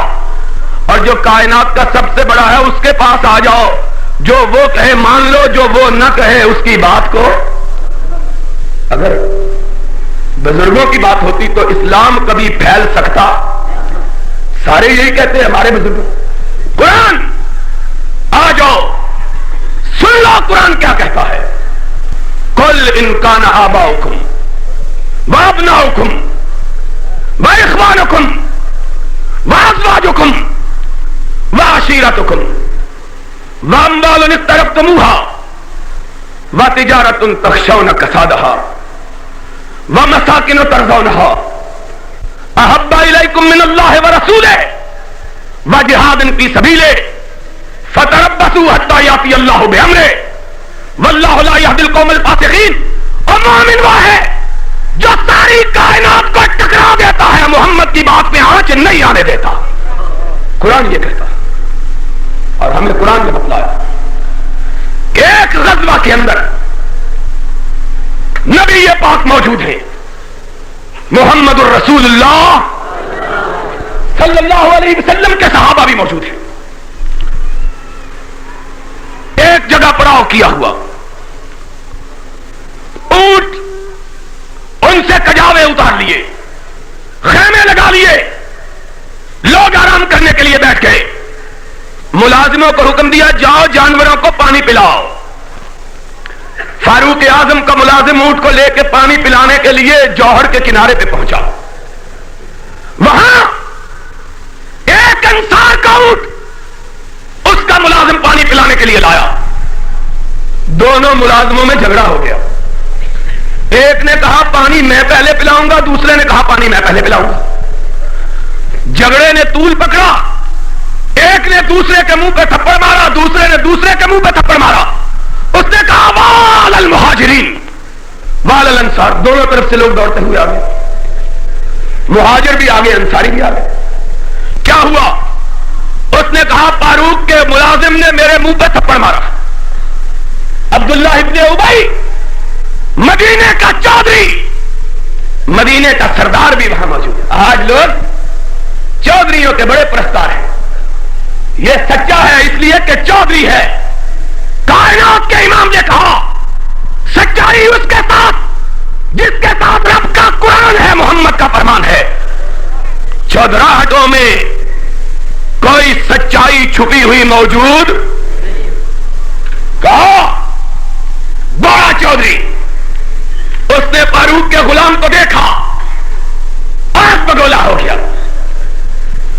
[SPEAKER 1] اور جو کائنات کا سب سے بڑا ہے اس کے پاس آ جاؤ، جو وہ کہے مان لو، جو وہ نہ کہے اس کی بات کو. اگر بزرگوں کی بات ہوتی تو اسلام کبھی پھیل سکتا؟ سارے یہی کہتے ہیں ہمارے بزرگ. قرآن آ جاؤ سن لو قرآن کیا کہتا ہے. قُلْ إِنْ كَانَ آبَاؤُكُمْ وَأَبْنَاؤُكُمْ وَإِخْوَانُكُمْ وَأَزْوَاجُكُمْ وَعَشِيرَتُكُمْ وَأَمْوَالٌ اقْتَرَفْتُمُوهَا وَتِجَارَةٌ تَخْشَوْنَ كَسَادَهَا وَمَسَاكِنُ تَرْضَوْنَهَا أَحَبَّ إِلَيْكُم مِّنَ اللَّهِ وَرَسُولِهِ وَجِهَادٍ فِي سَبِيلِهِ فَتَرَبَّصُوا حَتَّىٰ يَأْتِيَ اللَّهُ بِأَمْرِهِ وَاللَّهُ لَا يَهْدِي الْقَوْمَ الْفَاسِقِينَ. اور مومن وہ ہے جو ساری کائنات کو ٹکرا دیتا ہے، محمد کی بات میں آنچ نہیں آنے دیتا. قرآن یہ کہتا ہے اور ہمیں قرآن نے بتلایا. ایک غزوہ کے اندر نبی پاک موجود ہیں، محمد الرسول اللہ صلی اللہ علیہ وسلم کے صحابہ بھی موجود ہیں. ایک جگہ پڑاؤ کیا ہوا، اونٹ ان سے کجاوے اتار لیے، خیمے لگا لیے، لوگ آرام کرنے کے لیے بیٹھ گئے. ملازموں کو حکم دیا جاؤ جانوروں کو پانی پلاؤ. فاروق اعظم کا ملازم اونٹ کو لے کے پانی پلانے کے لیے جوہر کے کنارے پہ پہنچا. وہاں ایک انصار کا اونٹ اس کا ملازم پانی پلانے کے لیے لایا. دونوں ملازموں میں جھگڑا ہو گیا. ایک نے کہا پانی میں پہلے پلاؤں گا، دوسرے نے کہا پانی میں پہلے پلاؤں گا. جھگڑے نے طول پکڑا. ایک نے دوسرے کے منہ پہ تھپڑ مارا، دوسرے نے دوسرے کے منہ پہ تھپڑ مارا. اس نے کہا وال المہاجرین وال الانصار. دونوں طرف سے لوگ دوڑتے ہوئے آگے، مہاجر بھی آگے، انصاری بھی آگے. کیا ہوا؟ اس نے کہا فاروق کے ملازم نے میرے منہ پہ تھپڑ مارا. عبداللہ ابن ابی مدینے کا چودھری، مدینے کا سردار بھی وہاں موجود ہے. آج لوگ چودھریوں کے بڑے پرستار ہیں. یہ سچا ہے اس لیے کہ چودھری ہے. کائنات کے امام نے کہا سچائی اس کے ساتھ جس کے ساتھ رب کا قرآن ہے، محمد کا فرمان ہے. چودراہٹوں میں کوئی سچائی چھپی ہوئی موجود. کہا بڑا چودھری. اس نے فاروق کے غلام کو دیکھا، آنکھ بگولا ہو گیا.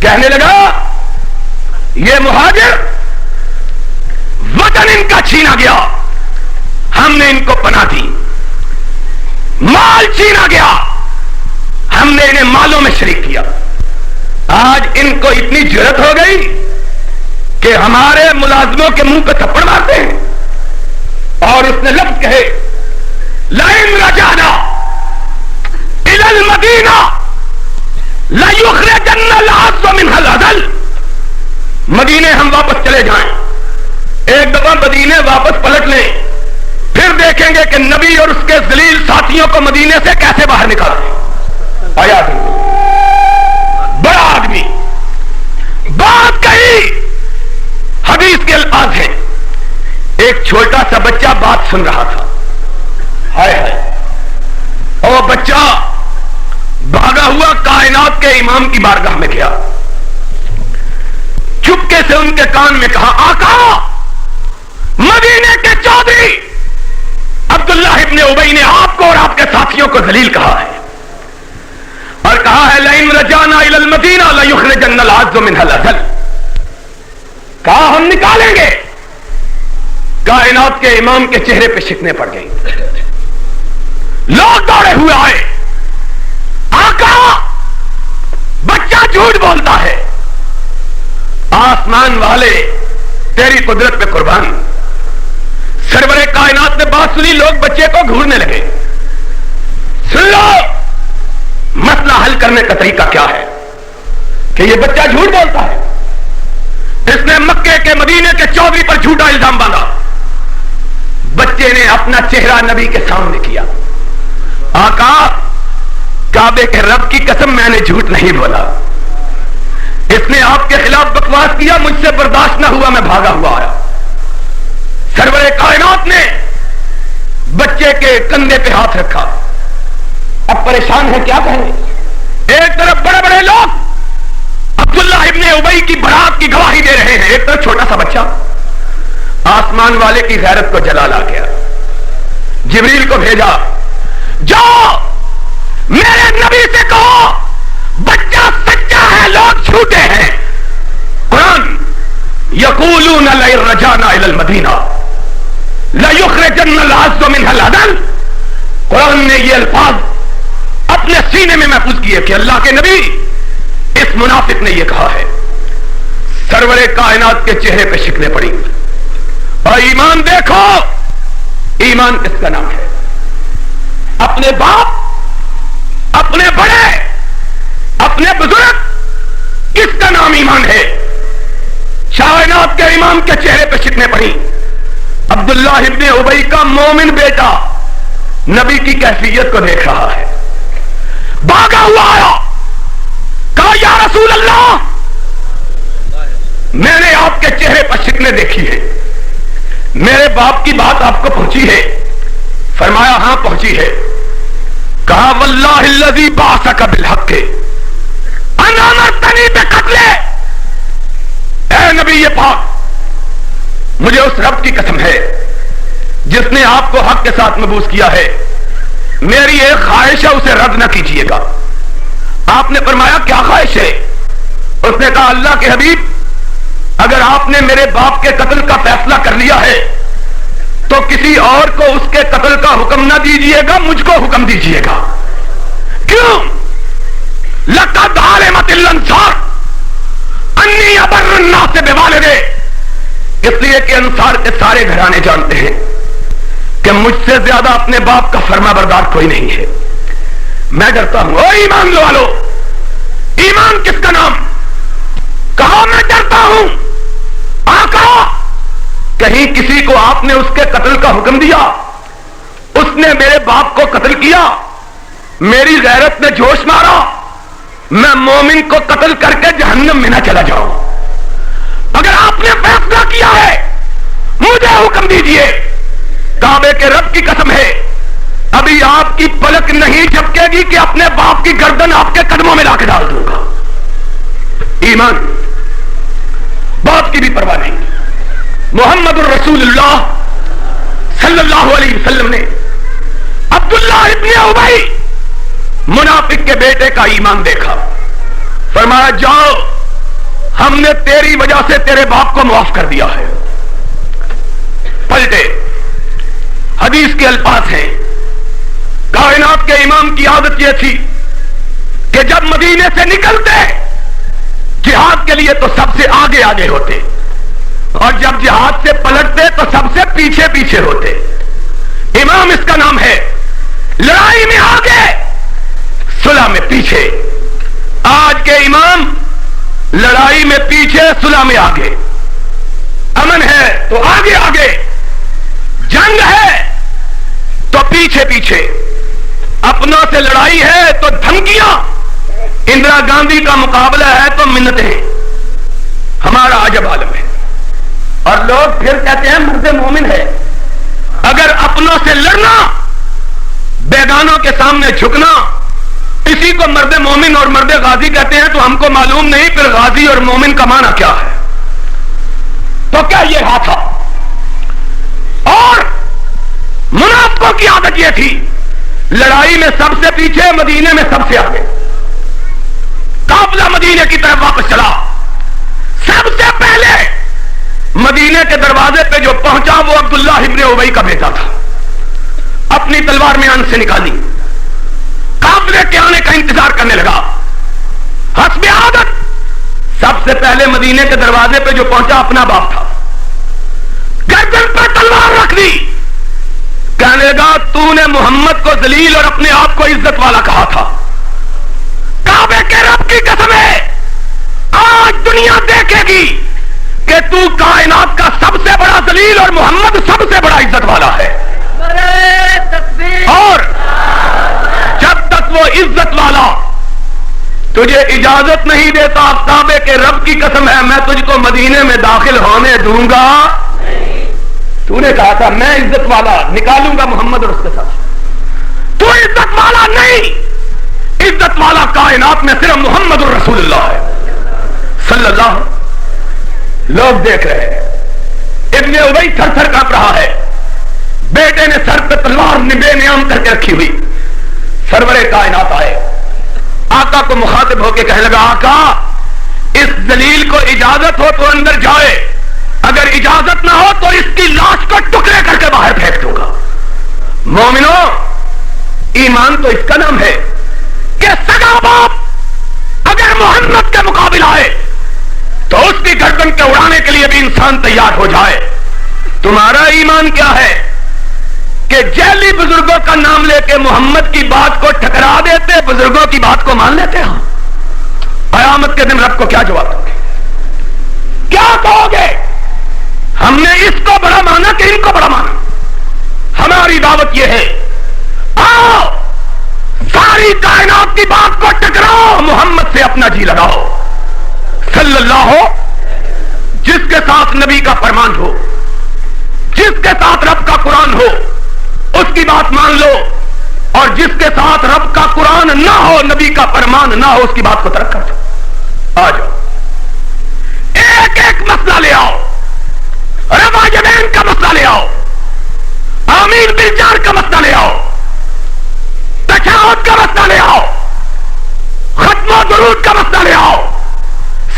[SPEAKER 1] کہنے لگا یہ مہاجر وطن ان کا چھینا گیا، ہم نے ان کو پناہ دی. مال چھینا گیا، ہم نے انہیں مالوں میں شریک کیا. آج ان کو اتنی جرأت ہو گئی کہ ہمارے ملازموں کے منہ پہ تھپڑ مارتے ہیں. اور اس نے لفظ کہے لئن رجعنا الى المدینہ لیخرجن العز منها الاذل. مدینے ہم واپس چلے جائیں، ایک دفعہ مدینے واپس پلٹ لیں، پھر دیکھیں گے کہ نبی اور اس کے ذلیل ساتھیوں کو مدینے سے کیسے باہر نکالتے. آیا بڑا آدمی بات کہی. حدیث کے الفاظ ہیں، ایک چھوٹا سا بچہ بات سن رہا تھا. ہائے ہائے، اور بچہ بھاگا ہوا کائنات کے امام کی بارگاہ میں گیا. چپکے سے ان کے کان میں کہا آقا، مدینے کے چودھری عبداللہ ابن ابی نے آپ کو اور آپ کے ساتھیوں کو ذلیل کہا ہے، اور کہا ہے لئن رجعنا الى المدینہ لیخرجن العز منها الاذل. کہا ہم نکالیں گے. کائنات کے امام کے چہرے پہ شکنیں پڑ گئی. لوگ دوڑے ہوئے آئے، آقا بچہ جھوٹ بولتا ہے. آسمان والے تیری قدرت پہ قربان. سرور کائنات نے بات سنی، لوگ بچے کو گھورنے لگے. سن لو مسئلہ حل کرنے کا طریقہ کیا ہے. کہ یہ بچہ جھوٹ بولتا ہے. اس نے مکے کے مدینے کے چودھری پر جھوٹا الزام باندھا. بچے نے اپنا چہرہ نبی کے سامنے کیا. آقا کعبے کے رب کی قسم میں نے جھوٹ نہیں بولا. اس نے آپ کے خلاف بکواس کیا, مجھ سے برداشت نہ ہوا, میں بھاگا ہوا آیا. سرور کائنات نے بچے کے کندھے پہ ہاتھ رکھا. اب پریشان ہے, کیا کہیں. ایک طرف بڑے بڑے لوگ عبداللہ ابن ابی کی برات کی گواہی دے رہے ہیں, ایک طرف چھوٹا سا بچہ. آسمان والے کی غیرت کو جلال آ گیا. جبریل کو بھیجا, جاؤ میرے نبی سے کہو بچہ سچا ہے, لوگ جھوٹے ہیں. قرآن یقولون لئن رجعنا الى المدینہ لیخرجن العز منها الاذل. قرآن نے یہ الفاظ اپنے سینے میں محفوظ کیے کہ اللہ کے نبی اس منافق نے یہ کہا ہے. سرور کائنات کے چہرے پہ شکنیں پڑی. اور ایمان دیکھو, ایمان کس کا نام ہے. اپنے باپ, اپنے بڑے, اپنے بزرگ, کس کا نام ایمان ہے. کائنات کے امام کے چہرے پہ شکنیں پڑی. عبداللہ ابن ابی کا مومن بیٹا نبی کی کیفیت کو دیکھ رہا ہے, بھاگا ہوا آیا, کہا یا رسول اللہ میں نے آپ کے چہرے پر شکنیں دیکھی ہے, میرے باپ کی بات آپ کو پہنچی ہے. فرمایا ہاں پہنچی ہے. کہا واللہ الذی بعثک بالحق ان امرتنی بقتل. اے نبی پاک, مجھے اس رب کی قسم ہے جس نے آپ کو حق کے ساتھ مبعوث کیا ہے, میری ایک خواہش ہے, اسے رد نہ کیجیے گا. آپ نے فرمایا کیا خواہش ہے. اس نے کہا اللہ کے حبیب, اگر آپ نے میرے باپ کے قتل کا فیصلہ کر لیا ہے تو کسی اور کو اس کے قتل کا حکم نہ دیجیے گا, مجھ کو حکم دیجیے گا. کیوں؟ لقد علمت الانصار انی ابر الناس بوالدی. اس لیے کہ انصار کے سارے گھرانے جانتے ہیں کہ مجھ سے زیادہ اپنے باپ کا فرما بردار کوئی نہیں ہے. میں ڈرتا ہوں. او ایمان والو, ایمان کس کا نام. کہا میں ڈرتا ہوں. آقا کہیں کسی کو آپ نے اس کے قتل کا حکم دیا, اس نے میرے باپ کو قتل کیا, میری غیرت نے جوش مارا, میں مومن کو قتل کر کے جہنم میں نہ چلا جاؤں. اگر آپ نے فیصلہ کیا ہے مجھے حکم دیجئے. کعبے کے رب کی قسم ہے ابھی آپ کی پلک نہیں جھپکے گی کہ اپنے باپ کی گردن آپ کے قدموں میں لا کے ڈال دوں گا. ایمان, باپ کی بھی پرواہ نہیں. محمد الرسول اللہ صلی اللہ علیہ وسلم نے عبداللہ ابن ابی منافق کے بیٹے کا ایمان دیکھا. فرمایا جاؤ, ہم نے تیری وجہ سے تیرے باپ کو معاف کر دیا ہے. پلٹے. حدیث کے الفاظ ہیں, کائنات کے امام کی عادت یہ تھی کہ جب مدینے سے نکلتے جہاد کے لیے تو سب سے آگے آگے ہوتے, اور جب جہاد سے پلٹتے تو سب سے پیچھے پیچھے ہوتے. امام اس کا نام ہے. لڑائی میں آگے, صلح میں پیچھے. آج کے امام لڑائی میں پیچھے, صلح میں آگے. امن ہے تو آگے آگے, جنگ ہے تو پیچھے پیچھے, اپنوں سے لڑائی ہے تو دھمکیاں, اندرا گاندھی کا مقابلہ ہے تو منتیں. ہمارا عجب عالم ہے. اور لوگ پھر کہتے ہیں مرد مومن ہے. اگر اپنوں سے لڑنا, بیگانوں کے سامنے جھکنا, اسی کو مرد مومن اور مرد غازی کہتے ہیں تو ہم کو معلوم نہیں پھر غازی اور مومن کا معنی کیا ہے. تو کیا یہ رہا تھا. اور منافقوں کی عادت یہ تھی لڑائی میں سب سے پیچھے, مدینے میں سب سے آگے. قافلہ مدینے کی طرف واپس چلا, سب سے پہلے مدینے کے دروازے پہ جو پہنچا وہ عبداللہ ابن ابی کا بیٹا تھا. اپنی تلوار میان سے نکالی, قافلے کے آنے کا انتظار کرنے لگا. حسب عادت سب سے پہلے مدینے کے دروازے پہ جو پہنچا اپنا باپ تھا. گردن پر تلوار رکھ دی, کہنے لگا تو نے محمد کو ذلیل اور اپنے آپ کو عزت والا کہا تھا. کعبے کے رب کی قسم ہے آج دنیا دیکھے گی کہ تو کائنات کا سب سے بڑا ذلیل اور محمد سب سے بڑا عزت والا ہے. اور جب تک وہ عزت والا تجھے اجازت نہیں دیتا، کعبے کے رب کی قسم ہے میں تجھ کو مدینے میں داخل ہونے دوں گا. تو نے کہا تھا میں عزت والا نکالوں گا محمد اور اس کے ساتھ. تو عزت والا نہیں، عزت والا کائنات میں صرف محمد الرسول اللہ ہے صلی اللہ. لوگ دیکھ رہے ہیں ابن ابی تھر تھر کانپ رہا ہے، بیٹے نے سر پہ تلوار بے نیام کر کے رکھی ہوئی. سرور کائنات آئے، آقا کو مخاطب ہو کے کہنے لگا آقا اس ذلیل کو اجازت ہو تو اندر جائے، اگر اجازت نہ ہو تو اس کی لاش کو ٹکڑے کر کے باہر پھینک دوں گا. مومنو، ایمان تو اس کا نام ہے کہ سگا باپ اگر محمد کے مقابل آئے تو اس کی گردن کے اڑانے کے لیے بھی انسان تیار ہو جائے. تمہارا ایمان کیا ہے کہ جیلی بزرگوں کا نام لے کے محمد کی بات کو ٹھکرا دیتے، بزرگوں کی بات کو مان لیتے ہو. قیامت کے دن رب کو کیا جواب دو گے؟ کیا کہو گے؟ ہم نے اس کو بڑا مانا کہ ان کو بڑا مانا. ہماری دعوت یہ ہے آؤ ساری کائنات کی بات کو ٹکراؤ، محمد سے اپنا جی لگاؤ صلی اللہ ہو. جس کے ساتھ نبی کا فرمان ہو، جس کے ساتھ رب کا قرآن ہو اس کی بات مان لو، اور جس کے ساتھ رب کا قرآن نہ ہو، نبی کا فرمان نہ ہو، اس کی بات کو ترک کر دو. آ جاؤ ایک ایک مسئلہ لے آؤ. رفع یدین کا مسئلہ لے آؤ، آمین بالجار کا مسئلہ لے آؤ، تشہد کا مسئلہ لے آؤ، ختم و درود کا مسئلہ لے آؤ،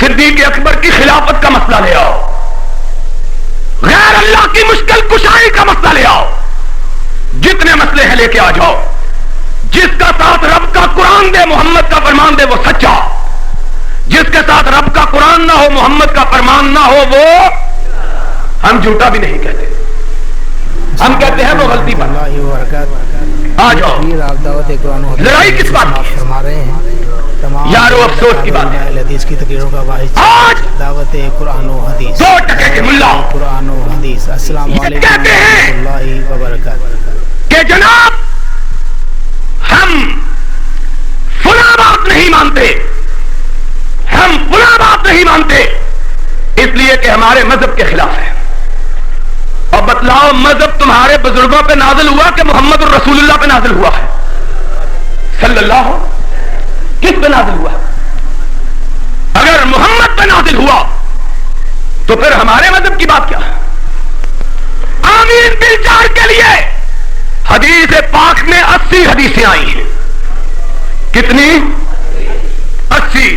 [SPEAKER 1] صدیق اکبر کی خلافت کا مسئلہ لے آؤ، غیر اللہ کی مشکل کشائی کا مسئلہ لے آؤ. جتنے مسئلے ہیں لے کے آ جاؤ. جس کا ساتھ رب کا قرآن دے محمد کا فرمان دے وہ سچا، جس کے ساتھ رب کا قرآن نہ ہو محمد کا فرمان نہ ہو وہ ہم جھوٹا بھی نہیں کہتے، ہم کہتے ہیں وہ غلطی پر. آ جاؤ. لڑائی کس بات کی؟ یارو افسوس کی بات ہے آج
[SPEAKER 2] دعوت قرآن و حدیث
[SPEAKER 1] 2 ٹکے کے ملا
[SPEAKER 2] قرآن و حدیث. السلام علیکم
[SPEAKER 1] کہتے ہیں
[SPEAKER 2] ورحمۃ اللہ وبرکاتہ
[SPEAKER 1] کہ جناب ہم فلاں بات نہیں مانتے، ہم فلاں بات نہیں مانتے اس لیے کہ ہمارے مذہب کے خلاف ہے. اور بتلاؤ مذہب تمہارے بزرگوں پہ نازل ہوا کہ محمد الرسول اللہ پہ نازل ہوا ہے صلی اللہ ہو؟ کس پہ نازل ہوا؟ اگر محمد پہ نازل ہوا تو پھر ہمارے مذہب کی بات کیا ہے؟ آمین بالجار کے لیے حدیث پاک میں 80 حدیثیں آئی ہیں. کتنی؟ 80.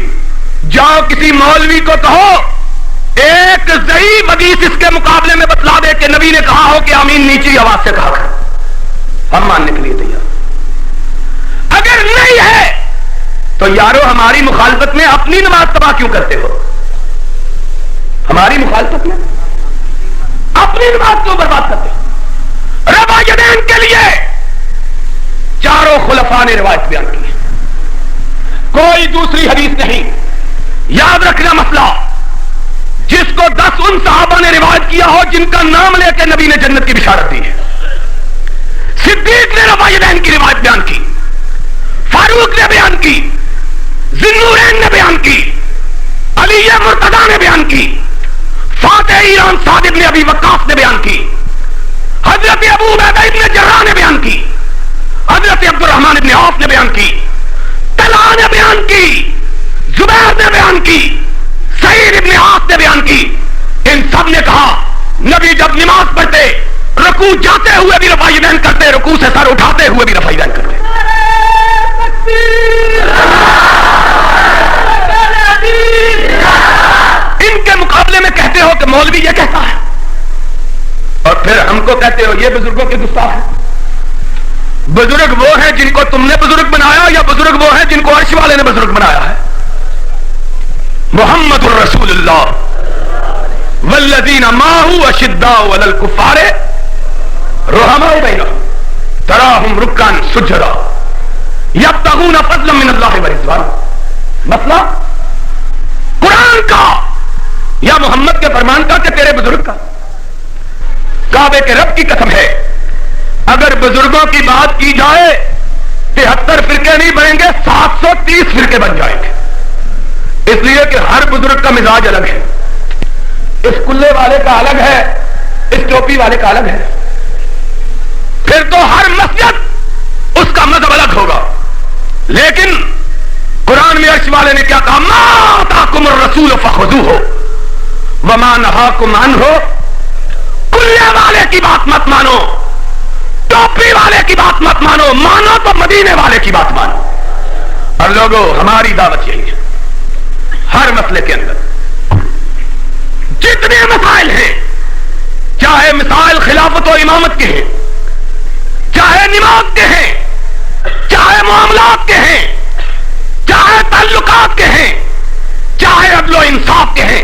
[SPEAKER 1] جاؤ کسی مولوی کو کہو ایک ضعیف حدیث اس کے مقابلے میں بتلا دے کہ نبی نے کہا ہو کہ آمین نیچی آواز سے کہا کر، ہم ماننے کے لیے تیار. اگر نہیں ہے تو یارو ہماری مخالفت میں اپنی نماز تباہ کیوں کرتے ہو؟ ہماری مخالفت میں اپنی نماز کیوں برباد کرتے ہو؟ رفع یدین کے لیے چاروں خلفاء نے روایت بیان کی ہے، کوئی دوسری حدیث نہیں. یاد رکھنا مسئلہ، جس کو 10 ان صحابہ نے روایت کیا ہو جن کا نام لے کے نبی نے جنت کی بشارت دی ہے. صدیق نے رفع یدین کی روایت بیان کی، فاروق نے بیان کی، ذوالنورین نے بیان کی، علی مرتضیٰ نے بیان کی، فاتح ایران سعد ابن ابی وقاص نے بیان کی، حضرت ابو عبیدہ ابن جراح نے بیان کی، حضرت عبد الرحمن ابن عوف نے بیان کی، طلحہ نے بیان کی، زبیر نے بیان کی، سعید ابن عاص نے بیان کی. ان سب نے کہا نبی جب نماز پڑھتے رکوع جاتے ہوئے بھی رفع یدین کرتے، رکوع سے سر اٹھاتے ہوئے بھی رفع یدین کرتے. ان کے مقابلے میں کہتے ہو کہ مولوی یہ کہتا ہے، اور پھر ہم کو کہتے ہو یہ بزرگوں کے گستاخ ہیں. بزرگ وہ ہیں جن کو تم نے بزرگ بنایا یا بزرگ وہ ہیں جن کو عرش والے نے بزرگ بنایا ہے؟ محمد الرسول اللہ والذین معه اشداء علی الکفار رحماء بینہم تراہم رکعا سجدا یبتغون فضلا من اللہ ورضوانا. مسئلہ قرآن قرآن کا یا محمد کے فرمان کا کہ تیرے بزرگ کا؟ کعبے کے رب کی قسم ہے اگر بزرگوں کی بات کی جائے 73 فرقے نہیں بنیں گے، 730 فرقے بن جائیں گے، اس لیے کہ ہر بزرگ کا مزاج الگ ہے، اس کلے والے کا الگ ہے، اس ٹوپی والے کا الگ ہے، پھر تو ہر مسجد اس کا مذہب الگ ہوگا۔ لیکن قرآن میں عرش والے نے کیا کہا؟ ما آتاکم الرسول فخذوہ وما نہاکم عنہ، کلے والے کی بات مت مانو، ٹوپی والے کی بات مت مانو، مانو تو مدینے والے کی بات مانو۔ اور لوگوں ہماری دعوت یہی ہے، ہر مسئلے کے اندر جتنے مسائل ہیں، چاہے مسائل خلافت و امامت کے ہیں، چاہے نماز کے ہیں، چاہے معاملات کے ہیں، چاہے تعلقات کے ہیں، چاہے عدل و انصاف کے ہیں،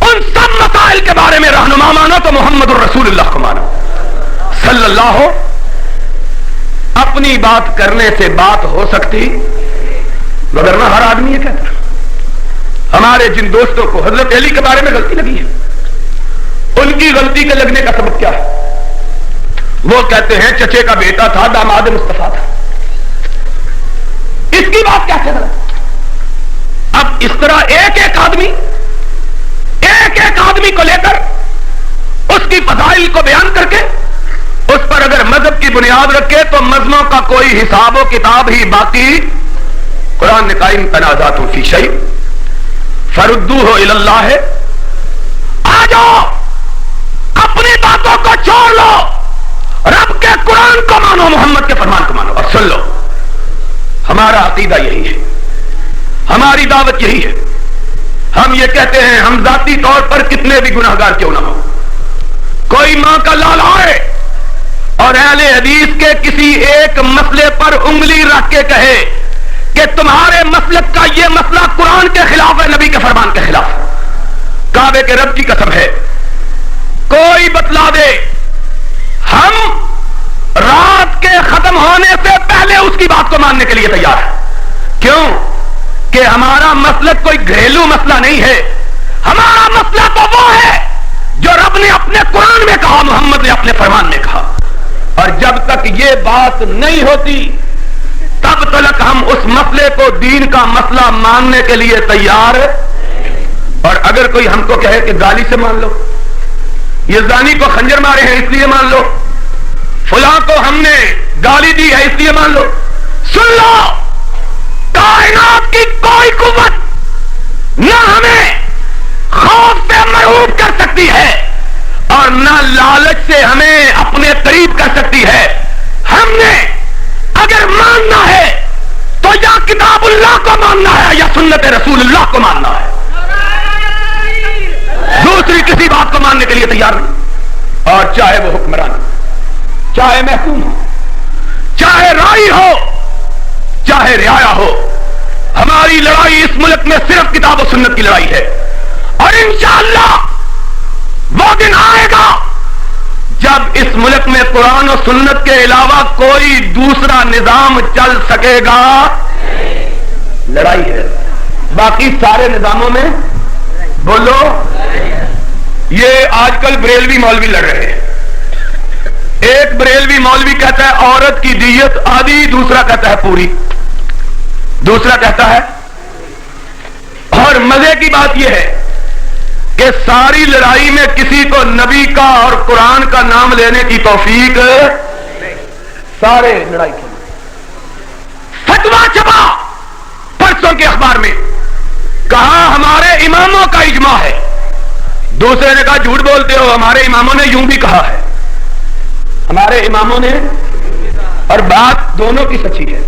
[SPEAKER 1] ان سب مسائل کے بارے میں رہنما مانو تو محمد الرسول اللہ کو مانو صلی اللہ ہو۔ اپنی بات کرنے سے بات ہو سکتی مگر نہ ہر آدمی یہ کہتا ہے۔ ہمارے جن دوستوں کو حضرت علی کے بارے میں غلطی لگی ہے، ان کی غلطی کے لگنے کا سبب کیا ہے؟ وہ کہتے ہیں چچے کا بیٹا تھا، داماد مصطفیٰ تھا، اس کی بات کیا چل رہا ہے؟ اب اس طرح ایک ایک آدمی کو لے کر اس کی فضائل کو بیان کر کے اس پر اگر مذہب کی بنیاد رکھے تو مذہبوں کا کوئی حساب و کتاب ہی باقی۔ قرآن نے کہا ان تنازعات فی شیء فردوہ الی اللہ ہے، آ جاؤ اپنی باتوں کو چھوڑ لو، رب کے قرآن کو مانو، محمد کے فرمان کو مانو اور سن لو۔ ہمارا عقیدہ یہی ہے، ہماری دعوت یہی ہے۔ ہم یہ کہتے ہیں ہم ذاتی طور پر کتنے بھی گناہگار کیوں نہ ہو، کوئی ماں کا لال آئے اور اہل حدیث کے کسی ایک مسئلے پر انگلی رکھ کے کہے کہ تمہارے مسلک کا یہ مسئلہ قرآن کے خلاف ہے، نبی کے فرمان کے خلاف ہے، کعبے کے رب کی قسم ہے کوئی بتلا دے، ہم رات کے ختم ہونے سے پہلے اس کی بات کو ماننے کے لیے تیار ہے۔ کیوں کہ ہمارا مسلک کوئی گھریلو مسئلہ نہیں ہے، ہمارا مسئلہ تو وہ ہے جو رب نے اپنے قرآن میں کہا، محمد نے اپنے فرمان میں کہا، اور جب تک یہ بات نہیں ہوتی تب تک ہم اس مسئلے کو دین کا مسئلہ ماننے کے لیے تیار۔ اور اگر کوئی ہم کو کہے کہ گالی سے مان لو، یہ زانی کو خنجر مارے ہیں اس لیے مان لو، فلاں کو ہم نے گالی دی ہے اس لیے مان لو، سن لو کائنات کی کوئی قوت نہ ہمیں خوف سے مرعوب کر سکتی ہے اور نہ لالچ سے ہمیں اپنے قریب کر سکتی ہے۔ ہم نے اگر ماننا ہے تو یا کتاب اللہ کو ماننا ہے یا سنت رسول اللہ کو ماننا ہے، دوسری کسی بات کو ماننے کے لیے تیار نہیں۔ اور چاہے وہ حکمران، چاہے محکوم ہو، چاہے رائی ہو، چاہے رعایا ہو، ہماری لڑائی اس ملک میں صرف کتاب و سنت کی لڑائی ہے۔ اور انشاءاللہ وہ دن آئے گا جب اس ملک میں قرآن و سنت کے علاوہ کوئی دوسرا نظام چل سکے گا، لڑائی ہے۔ باقی سارے نظاموں میں بولو، یہ آج کل بریلوی مولوی لڑ رہے ہیں، ایک بریلوی مولوی کہتا ہے عورت کی دیت آدھی، دوسرا کہتا ہے پوری، دوسرا کہتا ہے، اور مزے کی بات یہ ہے کہ ساری لڑائی میں کسی کو نبی کا اور قرآن کا نام لینے کی توفیق، سارے لڑائی کے فتویٰ چھپا پرسوں کے اخبار میں، کہا ہمارے اماموں کا اجماع ہے، دوسرے نے کہا جھوٹ بولتے ہو، ہمارے اماموں نے یوں بھی کہا ہے، ہمارے اماموں نے، اور بات دونوں کی سچی ہے،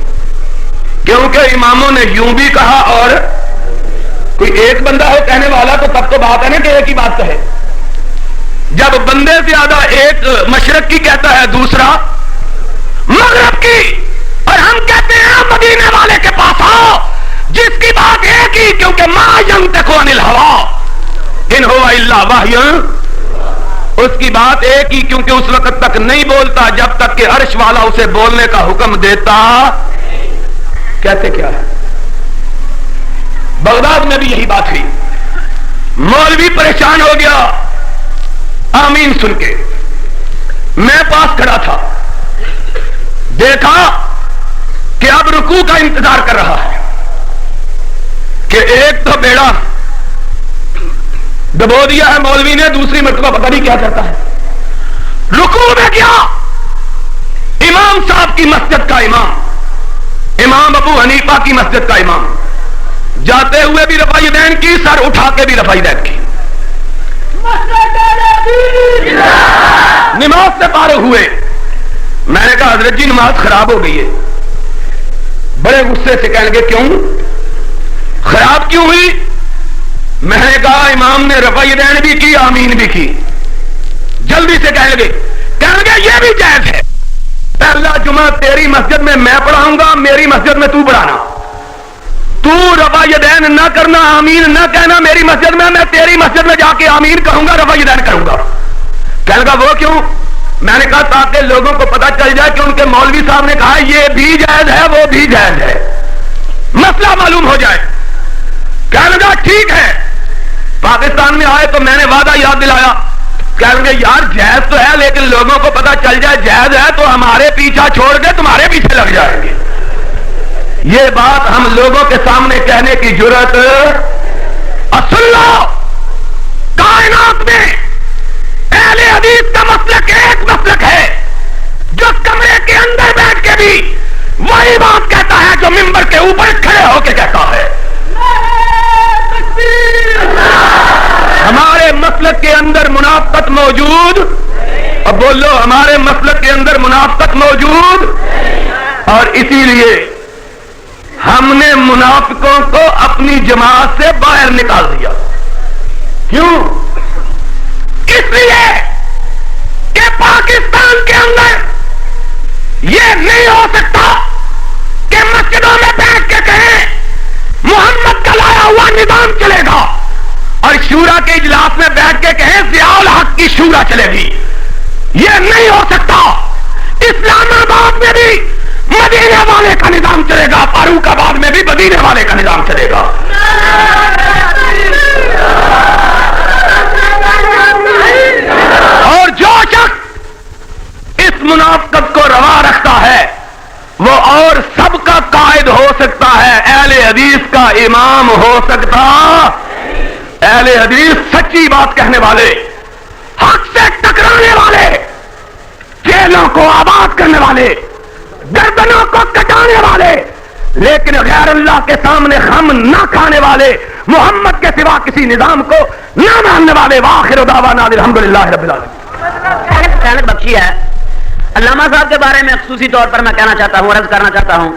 [SPEAKER 1] کیونکہ اماموں نے یوں بھی کہا اور کوئی ایک بندہ ہو کہنے والا تو تب تو بات ہے نا کہ ایک ہی بات کہے۔ جب بندے زیادہ ایک مشرق کی کہتا ہے دوسرا مغرب کی، اور ہم کہتے ہیں مدینے والے کے پاس آؤ جس کی بات ایک ہی، کیونکہ ما ینطق عن الہوی ان هو الا وحی، اس کی بات ایک ہی، کیونکہ اس وقت تک نہیں بولتا جب تک کہ عرش والا اسے بولنے کا حکم دیتا۔ کہتے کیا ہے؟ بغداد میں بھی یہی بات ہوئی، مولوی پریشان ہو گیا آمین سن کے. میں پاس کھڑا تھا, دیکھا کہ اب رکوع کا انتظار کر رہا ہے کہ ایک تو بیڑا دبو دیا ہے مولوی نے, دوسری مرتبہ پتہ نہیں کیا کرتا ہے. رکوع میں گیا, امام صاحب کی مسجد کا امام, امام ابو حنیفہ کی مسجد کا امام, جاتے ہوئے بھی رفع یدین کی, سر اٹھا کے بھی رفع یدین کی. نماز سے فارغ ہوئے. میں نے کہا حضرت جی نماز خراب ہو گئی ہے. بڑے غصے سے کہنے لگے کیوں خراب کیوں ہوئی؟ میں نے کہا امام نے رفع یدین بھی کی, آمین بھی کی. جلدی سے کہنے لگے یہ بھی جائز ہے. پہلا جمعہ تیری مسجد میں میں پڑھاؤں گا, میری مسجد میں تو پڑھانا. تو رفع یدین نہ کرنا, آمین نہ کہنا میری مسجد میں تیری مسجد میں جا کے آمین کہوں گا, رفع یدین کروں گا. کہنے لگا وہ کیوں؟ میں نے کہا تاکہ لوگوں کو پتا چل جائے کہ ان کے مولوی صاحب نے کہا یہ بھی جائز ہے وہ بھی جائز ہے, مسئلہ معلوم ہو جائے. کہنے لگا ٹھیک ہے. پاکستان میں آئے تو میں نے وعدہ یاد دلایا, کہنے لگے یار جائز تو ہے لیکن لوگوں کو پتا چل جائے جائز ہے تو ہمارے پیچھا چھوڑ کے تمہارے پیچھے لگ جائیں گے. یہ بات ہم لوگوں کے سامنے کہنے کی جرأت اصل کائنات میں اہل حدیث کا مسلک ایک مسلک ہے جو کمرے کے اندر بیٹھ کے بھی وہی بات کہتا ہے جو منبر کے اوپر کھڑے ہو کے کہتا ہے. ہمارے مسلک کے اندر منافقت موجود, اب بولو ہمارے مسلک کے اندر منافقت موجود, اور اسی لیے ہم نے منافقوں کو اپنی جماعت سے باہر نکال دیا. کیوں؟ اس لیے کہ پاکستان کے اندر یہ نہیں ہو سکتا کہ مسجدوں میں بیٹھ کے کہیں محمد کا لایا ہوا نظام چلے گا, اور شورا کے اجلاس میں بیٹھ کے کہیں ضیاء الحق کی شورا چلے گی. یہ نہیں ہو سکتا. اسلام آباد میں بھی مدینے والے کا نظام چلے گا, فاروق آباد میں بھی مدینے والے کا نظام چلے گا. اور جو شخص اس منافقت کو روا رکھتا ہے وہ اور سب کا قائد ہو سکتا ہے, اہل حدیث کا امام ہو سکتا. اہل حدیث سچی بات کہنے والے, حق سے ٹکرانے والے, جیلوں کو آباد کرنے والے, گردنوں کو کٹانے والے, لیکن غیر اللہ کے سامنے خم نہ کھانے والے, محمد کے سوا کسی نظام کو نہ ماننے والے. وآخر دعوانا الحمدللہ رب العالمین.
[SPEAKER 3] بخشی ہے علامہ صاحب کے بارے میں خصوصی طور پر میں کہنا چاہتا ہوں, عرض کرنا چاہتا ہوں.